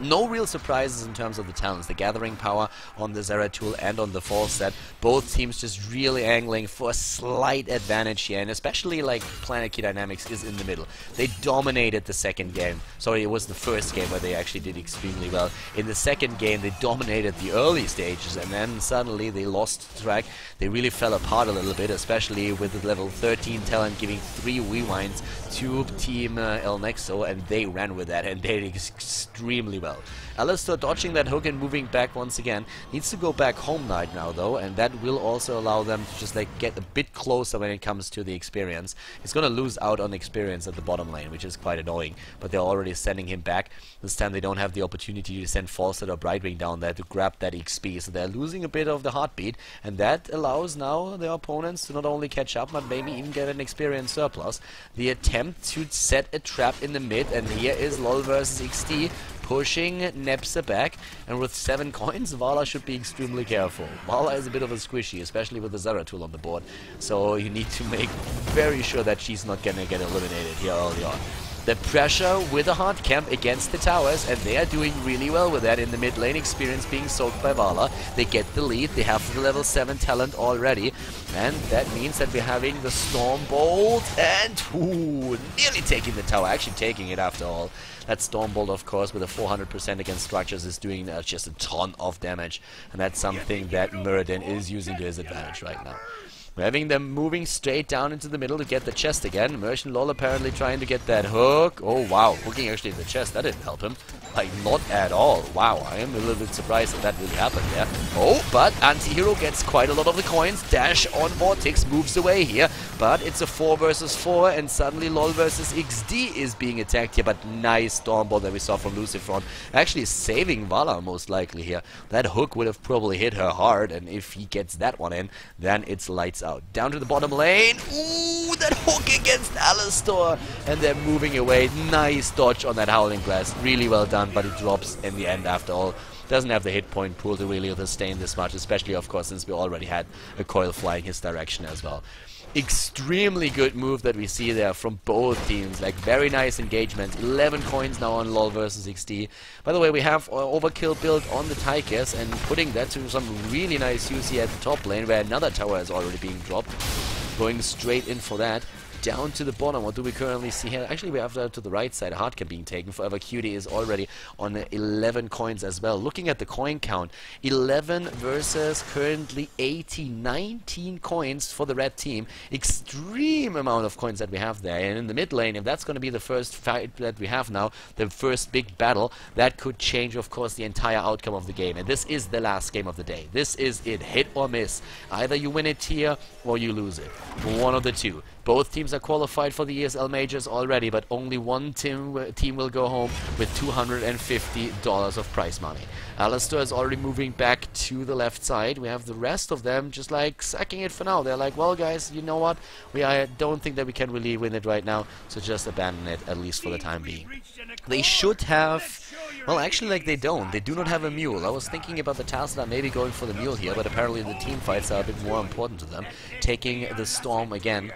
No real surprises in terms of the talents. The Gathering Power on the Zeratul and on the Falstad. Both teams just really angling for a slight advantage here, and especially like Planetkey Dynamics is in the middle. They dominated the second game. Sorry, it was the first game where they actually did extremely well. In the second game they dominated the early stages, and then suddenly they lost track. They really fell apart a little bit, especially with the level 13 talent giving 3 rewinds to Team Nexo, and they ran with that and they did extremely well. Alastor dodging that hook and moving back once again. Needs to go back home right now though, and that will also allow them to just like get a bit closer when it comes to the experience. He's gonna lose out on experience at the bottom lane, which is quite annoying, but they're already sending him back. This time they don't have the opportunity to send Falstad or Brightwing down there to grab that XP, so they're losing a bit of the heartbeat, and that allows now their opponents to not only catch up, but maybe even get an experience surplus. The attempt to set a trap in the mid, and here is LOL vs XD pushing Nepsa back, and with 7 coins, Vala should be extremely careful. Vala is a bit of a squishy, especially with the Zeratul on the board, so you need to make very sure that she's not gonna get eliminated here early on. The pressure with a hard camp against the towers, and they are doing really well with that in the mid lane. Experience being soaked by Vala. They get the lead, they have the level 7 talent already, and that means that we're having the Storm Bolt, and nearly taking the tower, actually taking it after all. That Storm Bolt, of course, with a 400% against structures is doing just a ton of damage, and that's something that Muradin is using to his advantage right now. We're having them moving straight down into the middle to get the chest again. Immersion Lol apparently trying to get that hook. Oh wow, hooking actually in the chest. That didn't help him. Like, not at all. Wow, I am a little bit surprised that really happened there. Oh, but Anti-Hero gets quite a lot of the coins. Dash on Vortex moves away here. But it's a 4 versus 4, and suddenly LOL versus XD is being attacked here. But nice Stormball that we saw from Lucifron. Actually saving Vala most likely here. That hook would have probably hit her hard, and if he gets that one in, then it's lights out. Down to the bottom lane. Ooh, that hook against Alistar. And they're moving away. Nice dodge on that Howling Blast. Really well done, but it drops in the end after all. Doesn't have the hit point pool to really sustain this much, especially of course since we already had a coil flying his direction as well. Extremely good move that we see there from both teams. Like, very nice engagement. 11 coins now on LoL versus XD. By the way, we have overkill build on the Tychus and putting that to some really nice use here at the top lane where another tower is already being dropped. Going straight in for that. Down to the bottom, what do we currently see here? Actually, we have to the right side, Hardcam being taken. Forever Cutie is already on 11 coins as well. Looking at the coin count, 11 versus currently 19 coins for the red team. Extreme amount of coins that we have there. And in the mid lane, if that's going to be the first fight that we have now, the first big battle, that could change, of course, the entire outcome of the game. And this is the last game of the day. This is it. Hit or miss. Either you win it here or you lose it. One of the two. Both teams are qualified for the ESL Majors already, but only one team will go home with $250 of prize money. Alistar is already moving back to the left side. We have the rest of them just like sacking it for now. They're like, well guys, you know what? I don't think that we can really win it right now, so just abandon it, at least for the time being. They should have... Well, actually, like, they don't. They do not have a mule. I was thinking about the Tesla maybe going for the mule here, but apparently the team fights are a bit more important to them. Taking the Storm again.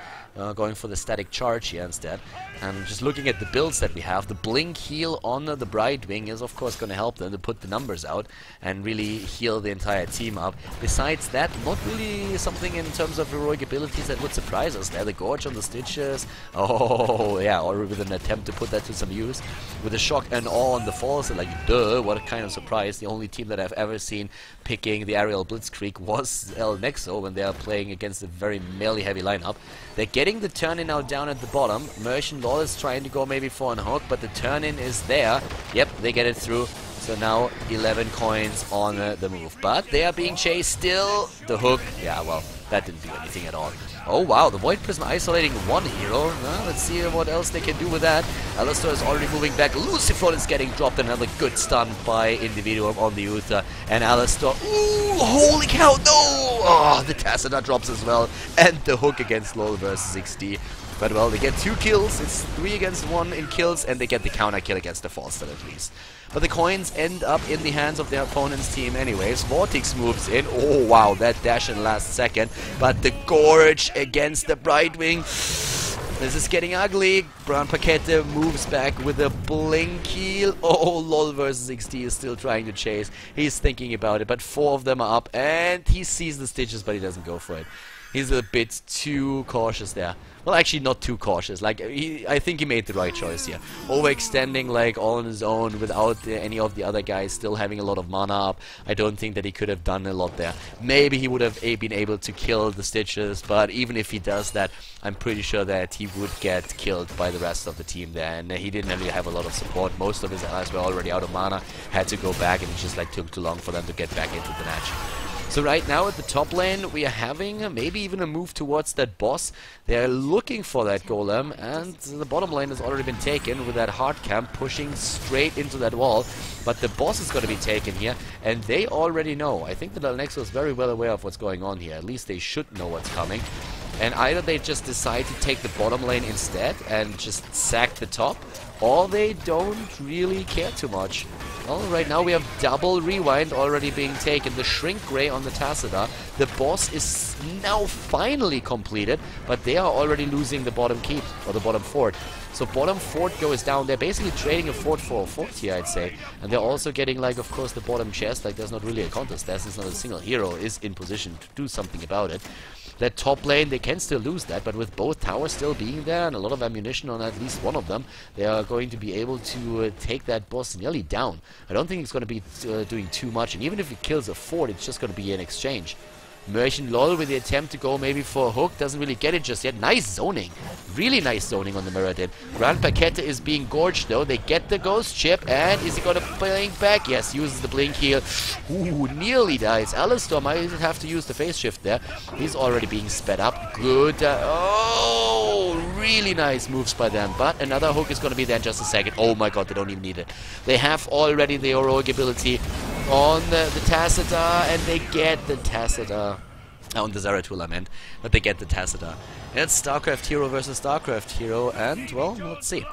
Going for the static charge here instead. And just looking at the builds that we have, the Blink heal on the Brightwing is of course going to help them to put the numbers out and really heal the entire team up. Besides that, not really something in terms of heroic abilities that would surprise us there. The Gorge on the Stitches, oh yeah, or with an attempt to put that to some use. With a Shock and Awe on the Falls, like, duh, what a kind of surprise. The only team that I've ever seen picking the aerial Blitzkrieg was Nexo when they are playing against a very melee heavy lineup. They're getting the turn-in now down at the bottom. Merchant Law is trying to go maybe for an hook, but the turn-in is there. Yep, they get it through. So now 11 coins on the move. But they are being chased still. The hook, yeah, well, that didn't do anything at all. Oh wow, the Void Prism isolating one hero. Let's see what else they can do with that. Alistar is already moving back. Lucifron is getting dropped. Another good stun by Individuum on the Uther. And Alistar, ooh, holy cow, no! Oh, the Tassadar drops as well. And the hook against LoL versus XD. But well, they get 2 kills. It's 3 against 1 in kills, and they get the counter kill against the Falstad at least. But the coins end up in the hands of their opponent's team anyways. Vortex moves in. Oh wow, that dash in last second. But the Gorge against the Brightwing. This is getting ugly. Brown Paquette moves back with a Blink heal. Oh, LOL versus XD is still trying to chase. He's thinking about it, but 4 of them are up. And he sees the Stitches, but he doesn't go for it. He's a bit too cautious there. Well, actually not too cautious. Like, I think he made the right choice here. Overextending, like, all on his own without any of the other guys still having a lot of mana up. I don't think that he could have done a lot there. Maybe he would have been able to kill the Stitches, but even if he does that, I'm pretty sure that he would get killed by the rest of the team there. And he didn't really have a lot of support. Most of his allies were already out of mana, had to go back, and it just, like, took too long for them to get back into the match. So right now at the top lane, we are having maybe even a move towards that boss. They're looking for that golem, and the bottom lane has already been taken with that hard camp pushing straight into that wall. But the boss is going to be taken here, and they already know. I think that Nexo is very well aware of what's going on here. At least they should know what's coming. And either they just decide to take the bottom lane instead and just sack the top, or they don't really care too much. Well, right now we have double rewind already being taken. The Shrink Ray on the Tassadar. The boss is now finally completed, but they are already losing the bottom keep, or the bottom fort. So bottom fort goes down. They're basically trading a fort for a fort here, I'd say. And they're also getting, like, of course, the bottom chest. Like, there's not really a contest. There's not a single hero is in position to do something about it. That top lane, they can still lose that, but with both towers still being there and a lot of ammunition on at least one of them, they are going to be able to take that boss nearly down. I don't think it's going to be doing too much, and even if it kills a fort, it's just going to be an exchange. Merchant Lol with the attempt to go maybe for a hook. Doesn't really get it just yet. Nice zoning. Really nice zoning on the mirror did. Grand Paquette is being gorged though. They get the ghost chip. And is he going to blink back? Yes, uses the blink heal. Ooh, nearly dies. Alistar might have to use the phase shift there. He's already being sped up. Good. Oh, really nice moves by them. But another hook is going to be there in just a second. Oh my god, they don't even need it. They have already the heroic ability on the Tacita, and they get the Tacita. On the Zeratul I meant, but they get the Tacita. It's StarCraft Hero versus StarCraft Hero, and, well, let's see.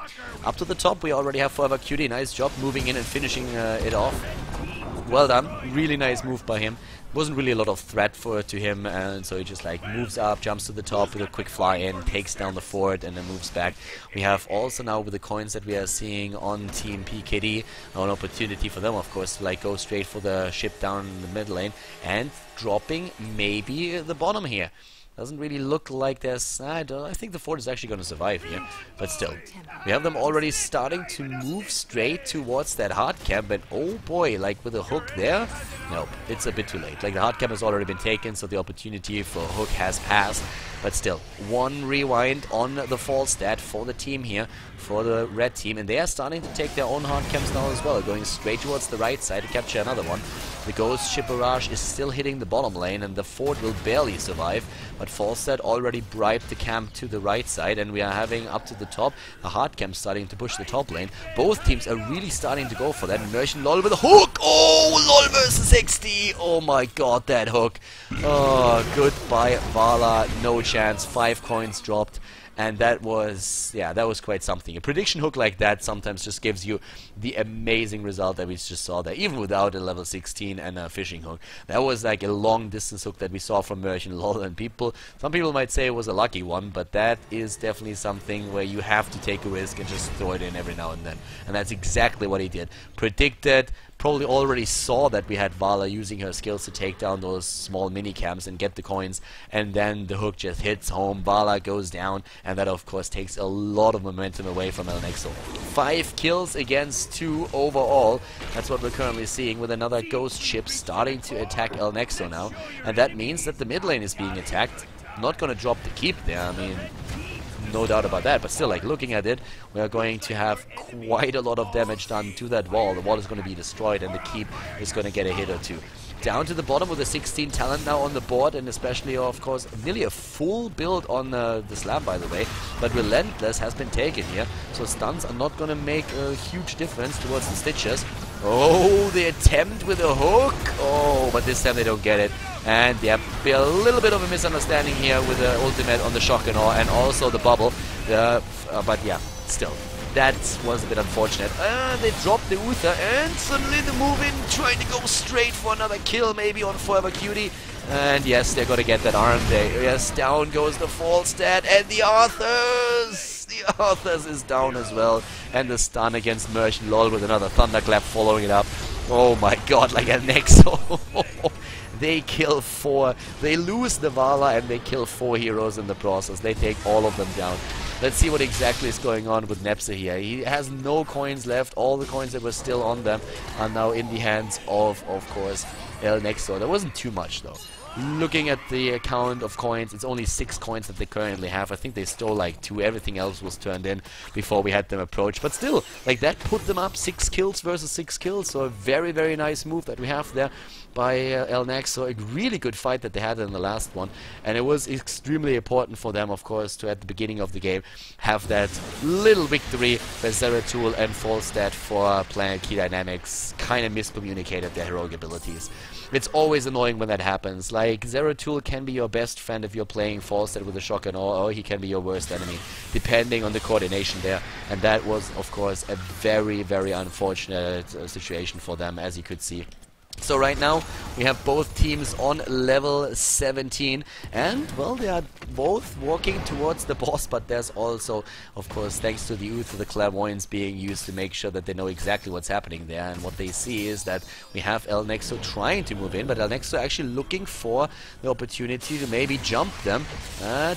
Up to the top, we already have Forever Cutie. Nice job moving in and finishing it off. Well done. Really nice move by him. Wasn't really a lot of threat to him, and so he just like moves up, jumps to the top with a quick fly in, takes down the fort, and then moves back. We have also now with the coins that we are seeing on Team PKD, an opportunity for them, of course, to like go straight for the ship down in the mid lane and dropping maybe the bottom here. Doesn't really look like there's... I think the fort is actually going to survive here. But still, we have them already starting to move straight towards that hard camp. And oh boy, like with a hook there... Nope, it's a bit too late. Like the hard camp has already been taken, so the opportunity for a hook has passed. But still, one rewind on the fall stat for the team here, for the red team. And they are starting to take their own hard camps now as well, going straight towards the right side to capture another one. The Ghost Ship Barrage is still hitting the bottom lane, and the fort will barely survive. But Falstad already bribed the camp to the right side, and we are having up to the top the hard camp starting to push the top lane. Both teams are really starting to go for that. Immersion Lol with a hook! Oh, Lol versus XD! Oh my god, that hook. Oh, goodbye, Vala. No chance. 5 coins dropped. And that was, yeah, that was quite something. A prediction hook like that sometimes just gives you the amazing result that we just saw there, even without a level 16 and a fishing hook. That was like a long distance hook that we saw from Merchant Lol, and some people might say it was a lucky one, but that is definitely something where you have to take a risk and just throw it in every now and then. And that's exactly what he did. Predicted, probably already saw that we had Vala using her skills to take down those small mini camps and get the coins, and then the hook just hits home. Vala goes down, and that of course takes a lot of momentum away from El Nexo. 5 kills against 2 overall. That's what we're currently seeing, with another ghost ship starting to attack El Nexo now, and that means that the mid lane is being attacked. Not gonna drop the keep there, I mean, no doubt about that, but still, like, looking at it, we are going to have quite a lot of damage done to that wall. The wall is going to be destroyed, and the keep is going to get a hit or two. Down to the bottom with a 16 talent now on the board, and especially, of course, nearly a full build on the slam, by the way. But Relentless has been taken here, so stuns are not going to make a huge difference towards the Stitches. Oh, the attempt with a hook! Oh, but this time they don't get it. And yeah, be a little bit of a misunderstanding here with the ultimate on the Shock and also the bubble. But yeah, still. That was a bit unfortunate. They dropped the Uther, and suddenly the move in, trying to go straight for another kill, maybe on Forever Cutie. And yes, they're gonna get that, aren't they? Yes, down goes the fall stat, and the Arthurs! The Arthurs is down as well. And the stun against Merchant Lol with another Thunderclap following it up. Oh my god, like a Nexo. They kill 4. They lose the Vala, and they kill 4 heroes in the process. They take all of them down. Let's see what exactly is going on with Nepsa here. He has no coins left. All the coins that were still on them are now in the hands of course, El Nexo. There wasn't too much, though. Looking at the account of coins, it's only 6 coins that they currently have. I think they stole like 2. Everything else was turned in before we had them approach. But still, like, that put them up 6 kills versus 6 kills. So a very, very nice move that we have there by El Nexo. A really good fight that they had in the last one. And it was extremely important for them, of course, to at the beginning of the game have that little victory where Zeratul and Falstad for Planetkey Dynamics kind of miscommunicated their heroic abilities. It's always annoying when that happens. Like, Zeratul can be your best friend if you're playing Falstad with a Shock or he can be your worst enemy, depending on the coordination there. And that was, of course, a very, very unfortunate situation for them, as you could see. So right now we have both teams on level 17, and well, they are both walking towards the boss, but there's also, of course, thanks to the youth of the clairvoyance being used to make sure that they know exactly what's happening there. And what they see is that we have El Nexo trying to move in, but El Nexo actually looking for the opportunity to maybe jump them.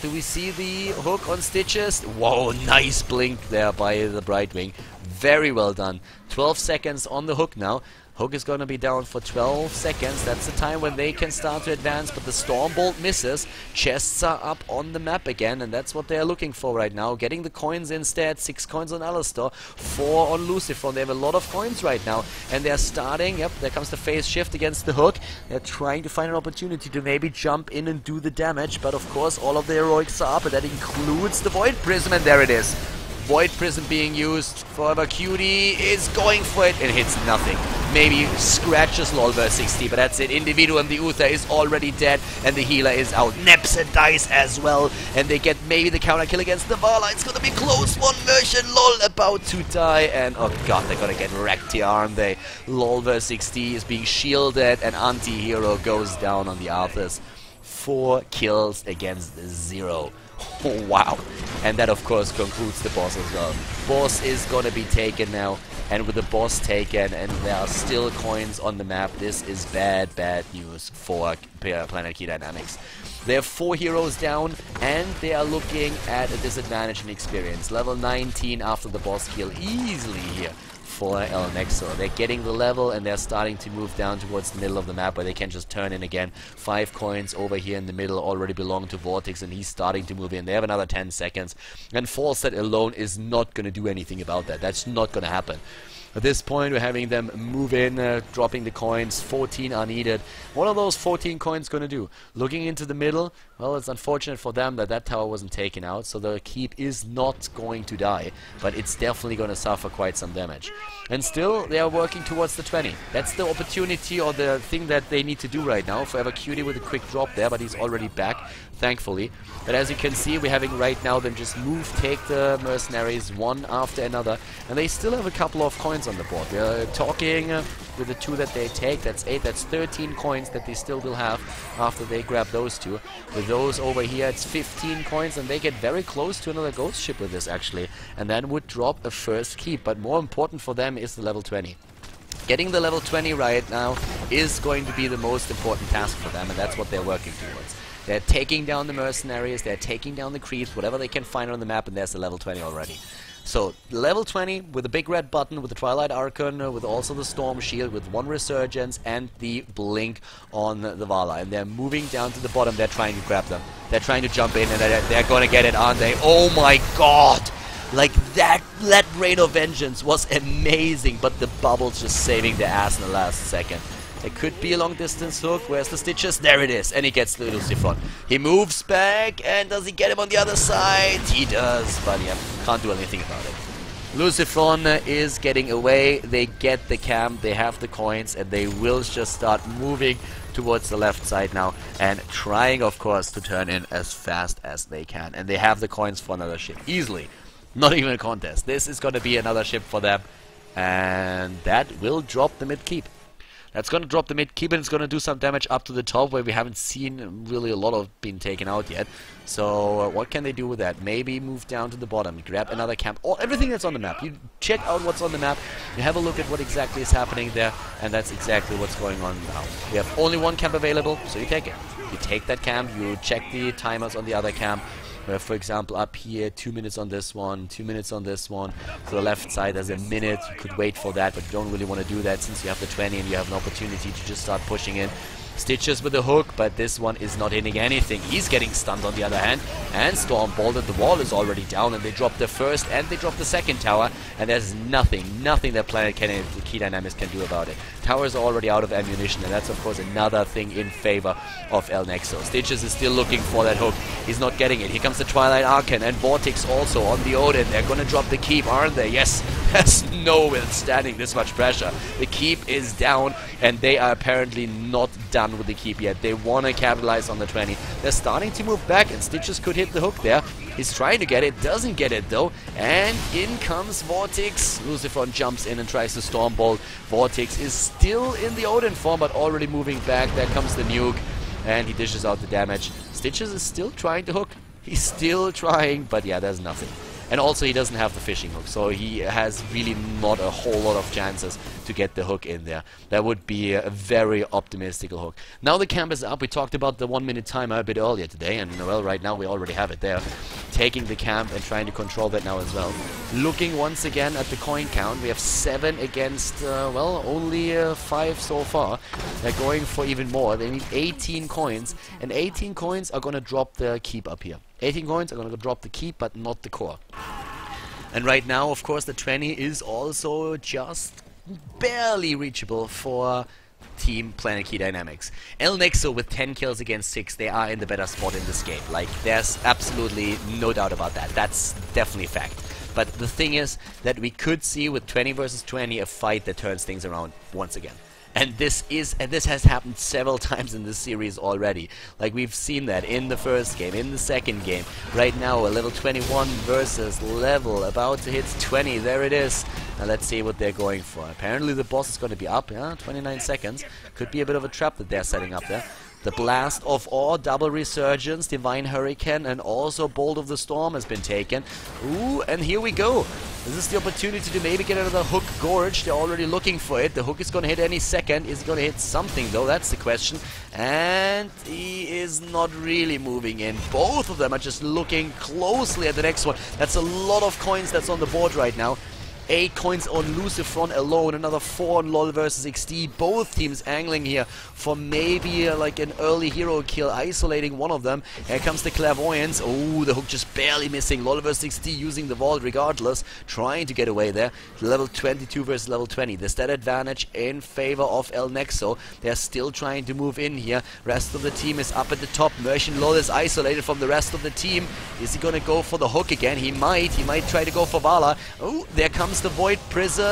Do we see the hook on Stitches? Whoa, nice blink there by the Brightwing. Very well done. 12 seconds on the hook now. Hook is going to be down for 12 seconds. That's the time when they can start to advance, but the Stormbolt misses. Chests are up on the map again, and that's what they're looking for right now. Getting the coins instead. 6 coins on Alistar, 4 on Lucifer. They have a lot of coins right now, and they're starting. Yep, there comes the phase shift against the Hook. They're trying to find an opportunity to maybe jump in and do the damage, but of course all of the heroics are up, and that includes the Void Prism, and there it is. Void Prism being used. Forever Cutie is going for it and hits nothing. Maybe scratches Lolver60, but that's it. Individuum, the Uther is already dead, and the healer is out. Nepsa dies as well, and they get maybe the counter kill against the Vala. It's gonna be close. One Merchant, lol, about to die, and oh god, they're gonna get wrecked here, aren't they? Lolver60 is being shielded, and anti-hero goes down on the Arthurs. 4 kills against 0. Oh, wow. And that, of course, concludes the boss as well. Boss is gonna be taken now, and with the boss taken, and there are still coins on the map, this is bad news for Planetkey Dynamics. They have 4 heroes down, and they are looking at a disadvantage in experience. Level 19 after the boss kill, easily here for Nexo. They're getting the level, and they're starting to move down towards the middle of the map where they can just turn in again. 5 coins over here in the middle already belong to Vortex, and he's starting to move in. They have another 10 seconds, and Falset alone is not going to do anything about that. That's not going to happen. At this point, we're having them move in, dropping the coins. 14 are needed. What are those 14 coins going to do? Looking into the middle, well, it's unfortunate for them that that tower wasn't taken out, so the keep is not going to die, but it's definitely going to suffer quite some damage. And still, they are working towards the 20. That's the opportunity or the thing that they need to do right now. Forever Cutie with a quick drop there, but he's already back, thankfully. But as you can see, we're having right now them just take the mercenaries one after another, and they still have a couple of coins on the board. We're talking with the 2 that they take, that's 8, that's 13 coins that they still will have after they grab those 2. With those over here, it's 15 coins, and they get very close to another ghost ship with this, actually, and then would drop a first keep. But more important for them is the level 20. Getting the level 20 right now is going to be the most important task for them, and that's what they're working towards. They're taking down the mercenaries, they're taking down the creeps, whatever they can find on the map, and there's the level 20 already. So, level 20 with a big red button, with the Twilight Archon, with also the Storm Shield, with 1 Resurgence, and the Blink on the Vala. And they're moving down to the bottom, they're trying to grab them. They're trying to jump in, and they're gonna get it, aren't they? Oh my god! Like, that Rain of Vengeance was amazing, but the bubbles just saving their ass in the last second. It could be a long distance hook. Where's the Stitches? There it is. And he gets the Lucifer. He moves back, and does he get him on the other side? He does, but yeah, can't do anything about it. Lucifer is getting away. They get the camp, they have the coins, and they will just start moving towards the left side now, and trying, of course, to turn in as fast as they can. And they have the coins for another ship, easily. Not even a contest. This is going to be another ship for them, and that will drop the mid-keep. That's going to drop the mid-keep, and it's going to do some damage up to the top, where we haven't seen really a lot of being taken out yet. So what can they do with that? Maybe move down to the bottom, grab another camp, or everything that's on the map. You check out what's on the map, you have a look at what exactly is happening there, and that's exactly what's going on now. We have only 1 camp available, so you take it. You take that camp, you check the timers on the other camp. For example, up here, 2 minutes on this one, 2 minutes on this one. To the left side, there's a minute. You could wait for that, but you don't really want to do that since you have the 20 and you have an opportunity to just start pushing in. Stitches with the hook, but this one is not hitting anything. He's getting stunned on the other hand, and Storm bolted. The wall is already down, and they drop the first and they drop the second tower, and there's nothing that Planetkey Dynamics can do about it. Towers are already out of ammunition, and that's of course another thing in favor of Nexo. Stitches is still looking for that hook. He's not getting it. Here comes the Twilight Archon, and Vortex also on the Odin. They're gonna drop the keep, aren't they? Yes, there's no withstanding this much pressure. The keep is down, and they are apparently not done with the keep yet. They want to capitalize on the 20. They're starting to move back, and Stitches could hit the hook there. He's trying to get it, doesn't get it though, and in comes Vortex. Lucifer jumps in and tries to Stormbolt. Vortex is still in the Odin form, but already moving back. There comes the nuke, and he dishes out the damage. Stitches is still trying to hook. He's still trying, but yeah, there's nothing. And also he doesn't have the fishing hook, so he has really not a whole lot of chances to get the hook in there. That would be a very optimistic hook. Now the camp is up. We talked about the 1 minute timer a bit earlier today, and well, right now we already have it there. taking the camp and trying to control that now as well. Looking once again at the coin count, we have 7 against, well, only 5 so far. They're going for even more. They need 18 coins, and 18 coins are going to drop the keep up here. 18 coins are going to drop the keep, but not the core. And right now, of course, the 20 is also just barely reachable for Team Planetkey Dynamics. Nexo with 10 kills against 6, they are in the better spot in this game. Like, there's absolutely no doubt about that. That's definitely a fact. But the thing is that we could see with 20 versus 20 a fight that turns things around once again. And this has happened several times in this series already. Like, we've seen that in the first game, in the second game. Right now, a level 21 versus level about to hit 20. There it is. Now let's see what they're going for. Apparently the boss is going to be up, yeah, 29 seconds. Could be a bit of a trap that they're setting up there. The Blast of Awe, Double Resurgence, Divine Hurricane, and also Bolt of the Storm has been taken. Ooh, and here we go. This is the opportunity to maybe get another Hook Gorge. They're already looking for it. The Hook is going to hit any second. Is he going to hit something, though? That's the question. And he is not really moving in. Both of them are just looking closely at the next one. That's a lot of coins that's on the board right now. 8 coins on Lucifron alone, another 4 on LoL versus XD. Both teams angling here for maybe like an early hero kill, isolating one of them. Here comes the Clairvoyance. Oh, the Hook just barely missing. LoL versus XD using the vault regardless, trying to get away there. Level 22 versus level 20. The stat advantage in favor of Nexo. They're still trying to move in here. Rest of the team is up at the top. Merchant LoL is isolated from the rest of the team. Is he gonna go for the Hook again? He might try to go for Vala. Oh, there comes the Void Prism,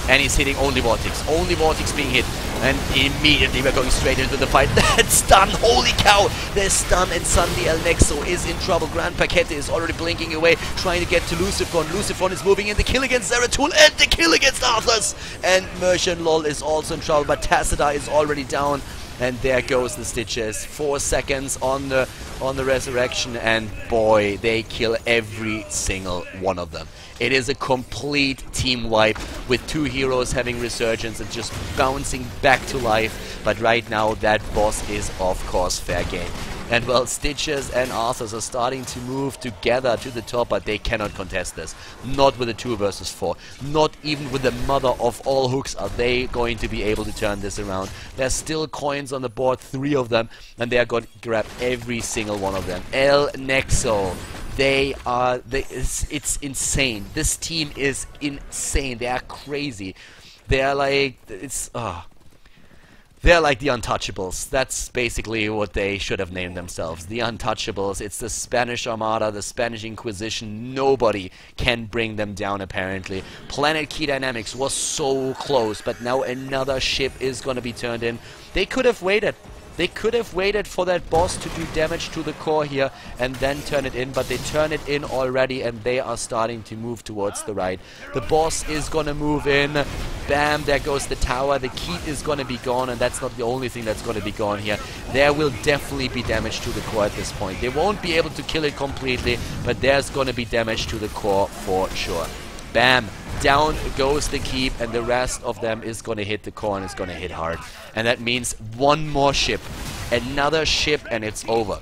and he's hitting only Vortex. Only Vortex being hit, and immediately we're going straight into the fight. That's stun, holy cow! There's stun, and suddenly Nexo is in trouble. Grand Paquette is already blinking away, trying to get to Lucifron. Lucifron is moving in, the kill against Zeratul, and the kill against Arthas! And Merchant LoL is also in trouble, but Tacita is already down. And there goes the Stitches. 4 seconds on the resurrection, and boy, they kill every single one of them. It is a complete team wipe with 2 heroes having resurgence and just bouncing back to life. But right now, that boss is of course fair game. And well, Stitches and Arthas are starting to move together to the top, but they cannot contest this. Not with a 2 versus 4. Not even with the mother of all hooks are they going to be able to turn this around. There's still coins on the board, 3 of them, and they are going to grab every single one of them. Nexo. It's insane. This team is insane. They are crazy. They are like, they're like the Untouchables. That's basically what they should have named themselves. The Untouchables. It's the Spanish Armada, the Spanish Inquisition. Nobody can bring them down, apparently. Planetkey Dynamics was so close, but now another ship is going to be turned in. They could have waited. They could have waited for that boss to do damage to the core here and then turn it in, but they turn it in already, and they are starting to move towards the right. The boss is gonna move in. Bam, there goes the tower. The keep is gonna be gone, and that's not the only thing that's gonna be gone here. There will definitely be damage to the core at this point. They won't be able to kill it completely, but there's gonna be damage to the core for sure. Bam! Down goes the keep, and the rest of them is going to hit the core, and it's going to hit hard. And that means one more ship. Another ship, and it's over.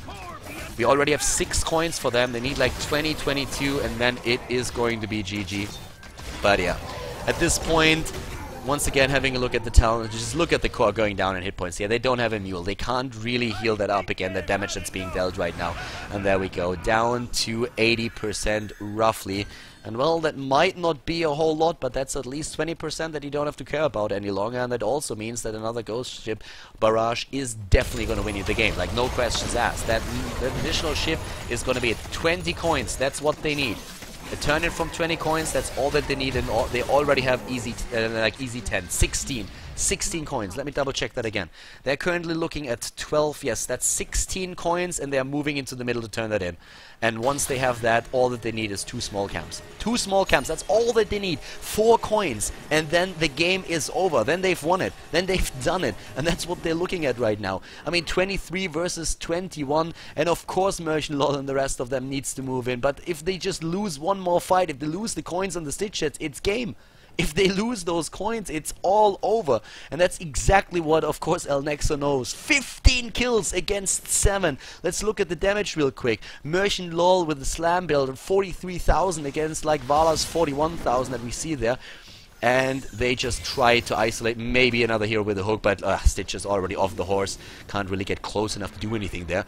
We already have 6 coins for them. They need like 20, 22, and then it is going to be GG. But yeah, at this point, once again, having a look at the talent, just look at the core going down in hit points here. They don't have a mule. They can't really heal that up again, the damage that's being dealt right now. And there we go, down to 80% roughly. And well, that might not be a whole lot, but that's at least 20% that you don't have to care about any longer. And that also means that another ghost ship barrage is definitely going to win you the game. Like, no questions asked. That additional ship is going to be at 20 coins. That's what they need. A turn in from 20 coins, that's all that they need, and they already have easy 10, 16 coins. Let me double check that again. They're currently looking at 12, yes, that's 16 coins, and they're moving into the middle to turn that in. And once they have that, all that they need is 2 small camps. 2 small camps, that's all that they need. 4 coins, and then the game is over. Then they've won it. Then they've done it. And that's what they're looking at right now. I mean, 23 versus 21, and of course Merchant LoL and the rest of them needs to move in. But if they just lose one more fight, if they lose the coins on the Stitch sets, it's game. If they lose those coins, it's all over. And that's exactly what, of course, El Nexo knows. 15 kills against 7. Let's look at the damage real quick. Merchant Lol with the slam build, 43,000 against like Vala's 41,000 that we see there. And they just try to isolate maybe another hero with a hook, but Stitch is already off the horse. Can't really get close enough to do anything there.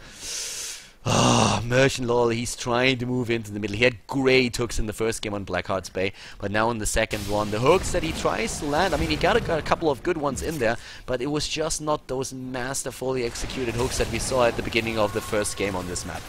Merchant Lol, he's trying to move into the middle. He had great hooks in the first game on Blackheart's Bay, but now in the second one, the hooks that he tries to land, I mean, he got a couple of good ones in there, but it was just not those masterfully executed hooks that we saw at the beginning of the first game on this map.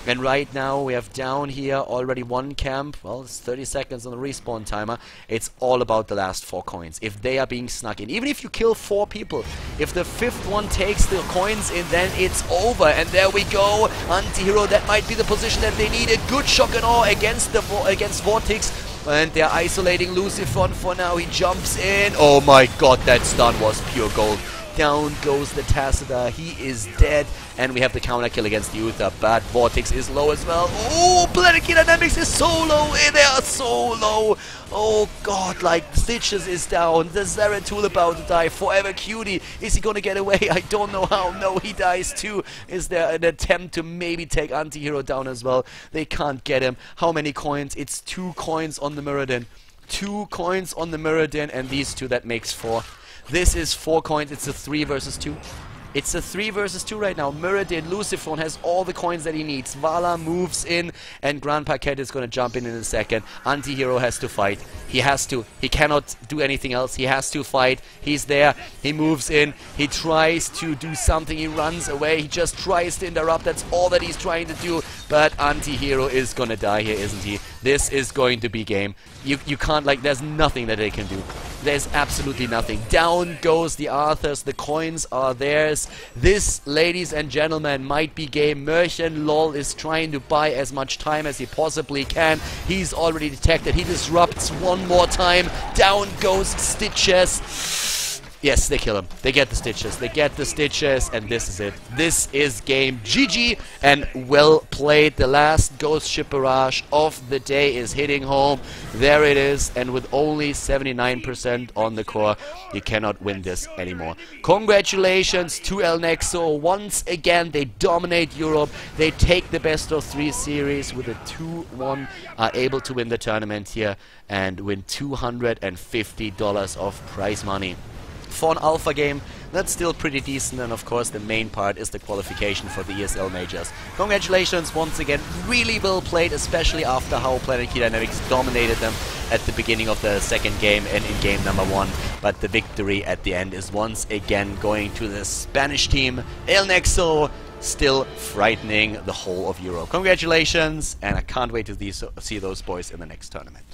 And right now we have down here already one camp. Well, it's 30 seconds on the respawn timer. It's all about the last 4 coins. If they are being snuck in, even if you kill 4 people, if the 5th one takes the coins in, then it's over. And there we go. Anti-hero, that might be the position that they need. A good shock and awe against Vortex. And they're isolating Lucifon for now. He jumps in. Oh my god, that stun was pure gold. Down goes the Tacita, he is dead, and we have the counter kill against the Uther, but Vortex is low as well. Oh, Planetkey Dynamics is so low, they are so low. Oh god, like Stitches is down, the Zeratul about to die, Forever Cutie, is he gonna get away? I don't know how. No, he dies too. Is there an attempt to maybe take Anti-Hero down as well? They can't get him. How many coins? It's 2 coins on the Mirrodin. 2 coins on the Mirrodin, and these 2, that makes 4. This is 4 coins. It's a 3 versus 2. It's a 3 versus 2 right now. Mirrodin, Lucifron has all the coins that he needs. Vala moves in, and Grand Paquette is going to jump in a second. Anti-Hero has to fight. He has to. He cannot do anything else. He has to fight. He's there. He moves in. He tries to do something. He runs away. He just tries to interrupt. That's all that he's trying to do. But Anti-Hero is going to die here, isn't he? This is going to be game. You can't, like, there's nothing that they can do. There's absolutely nothing. Down goes the Arthurs. The coins are theirs. This, ladies and gentlemen, might be game. Merchant Lol is trying to buy as much time as he possibly can. He's already detected. He disrupts one more time. Down goes Stitches. Yes, they kill him. They get the Stitches. They get the Stitches, and this is it. This is game GG, and well played. The last Ghost Ship Barrage of the day is hitting home. There it is, and with only 79% on the core, you cannot win this anymore. Congratulations to El Nexo. Once again, they dominate Europe. They take the best of 3 series with a 2-1, are able to win the tournament here and win $250 of prize money. For an alpha game, that's still pretty decent, and of course the main part is the qualification for the ESL Majors. Congratulations once again, really well played, especially after how Planetkey Dynamics dominated them at the beginning of the second game and in game number 1. But the victory at the end is once again going to the Spanish team. El Nexo still frightening the whole of Europe. Congratulations, and I can't wait to see those boys in the next tournament.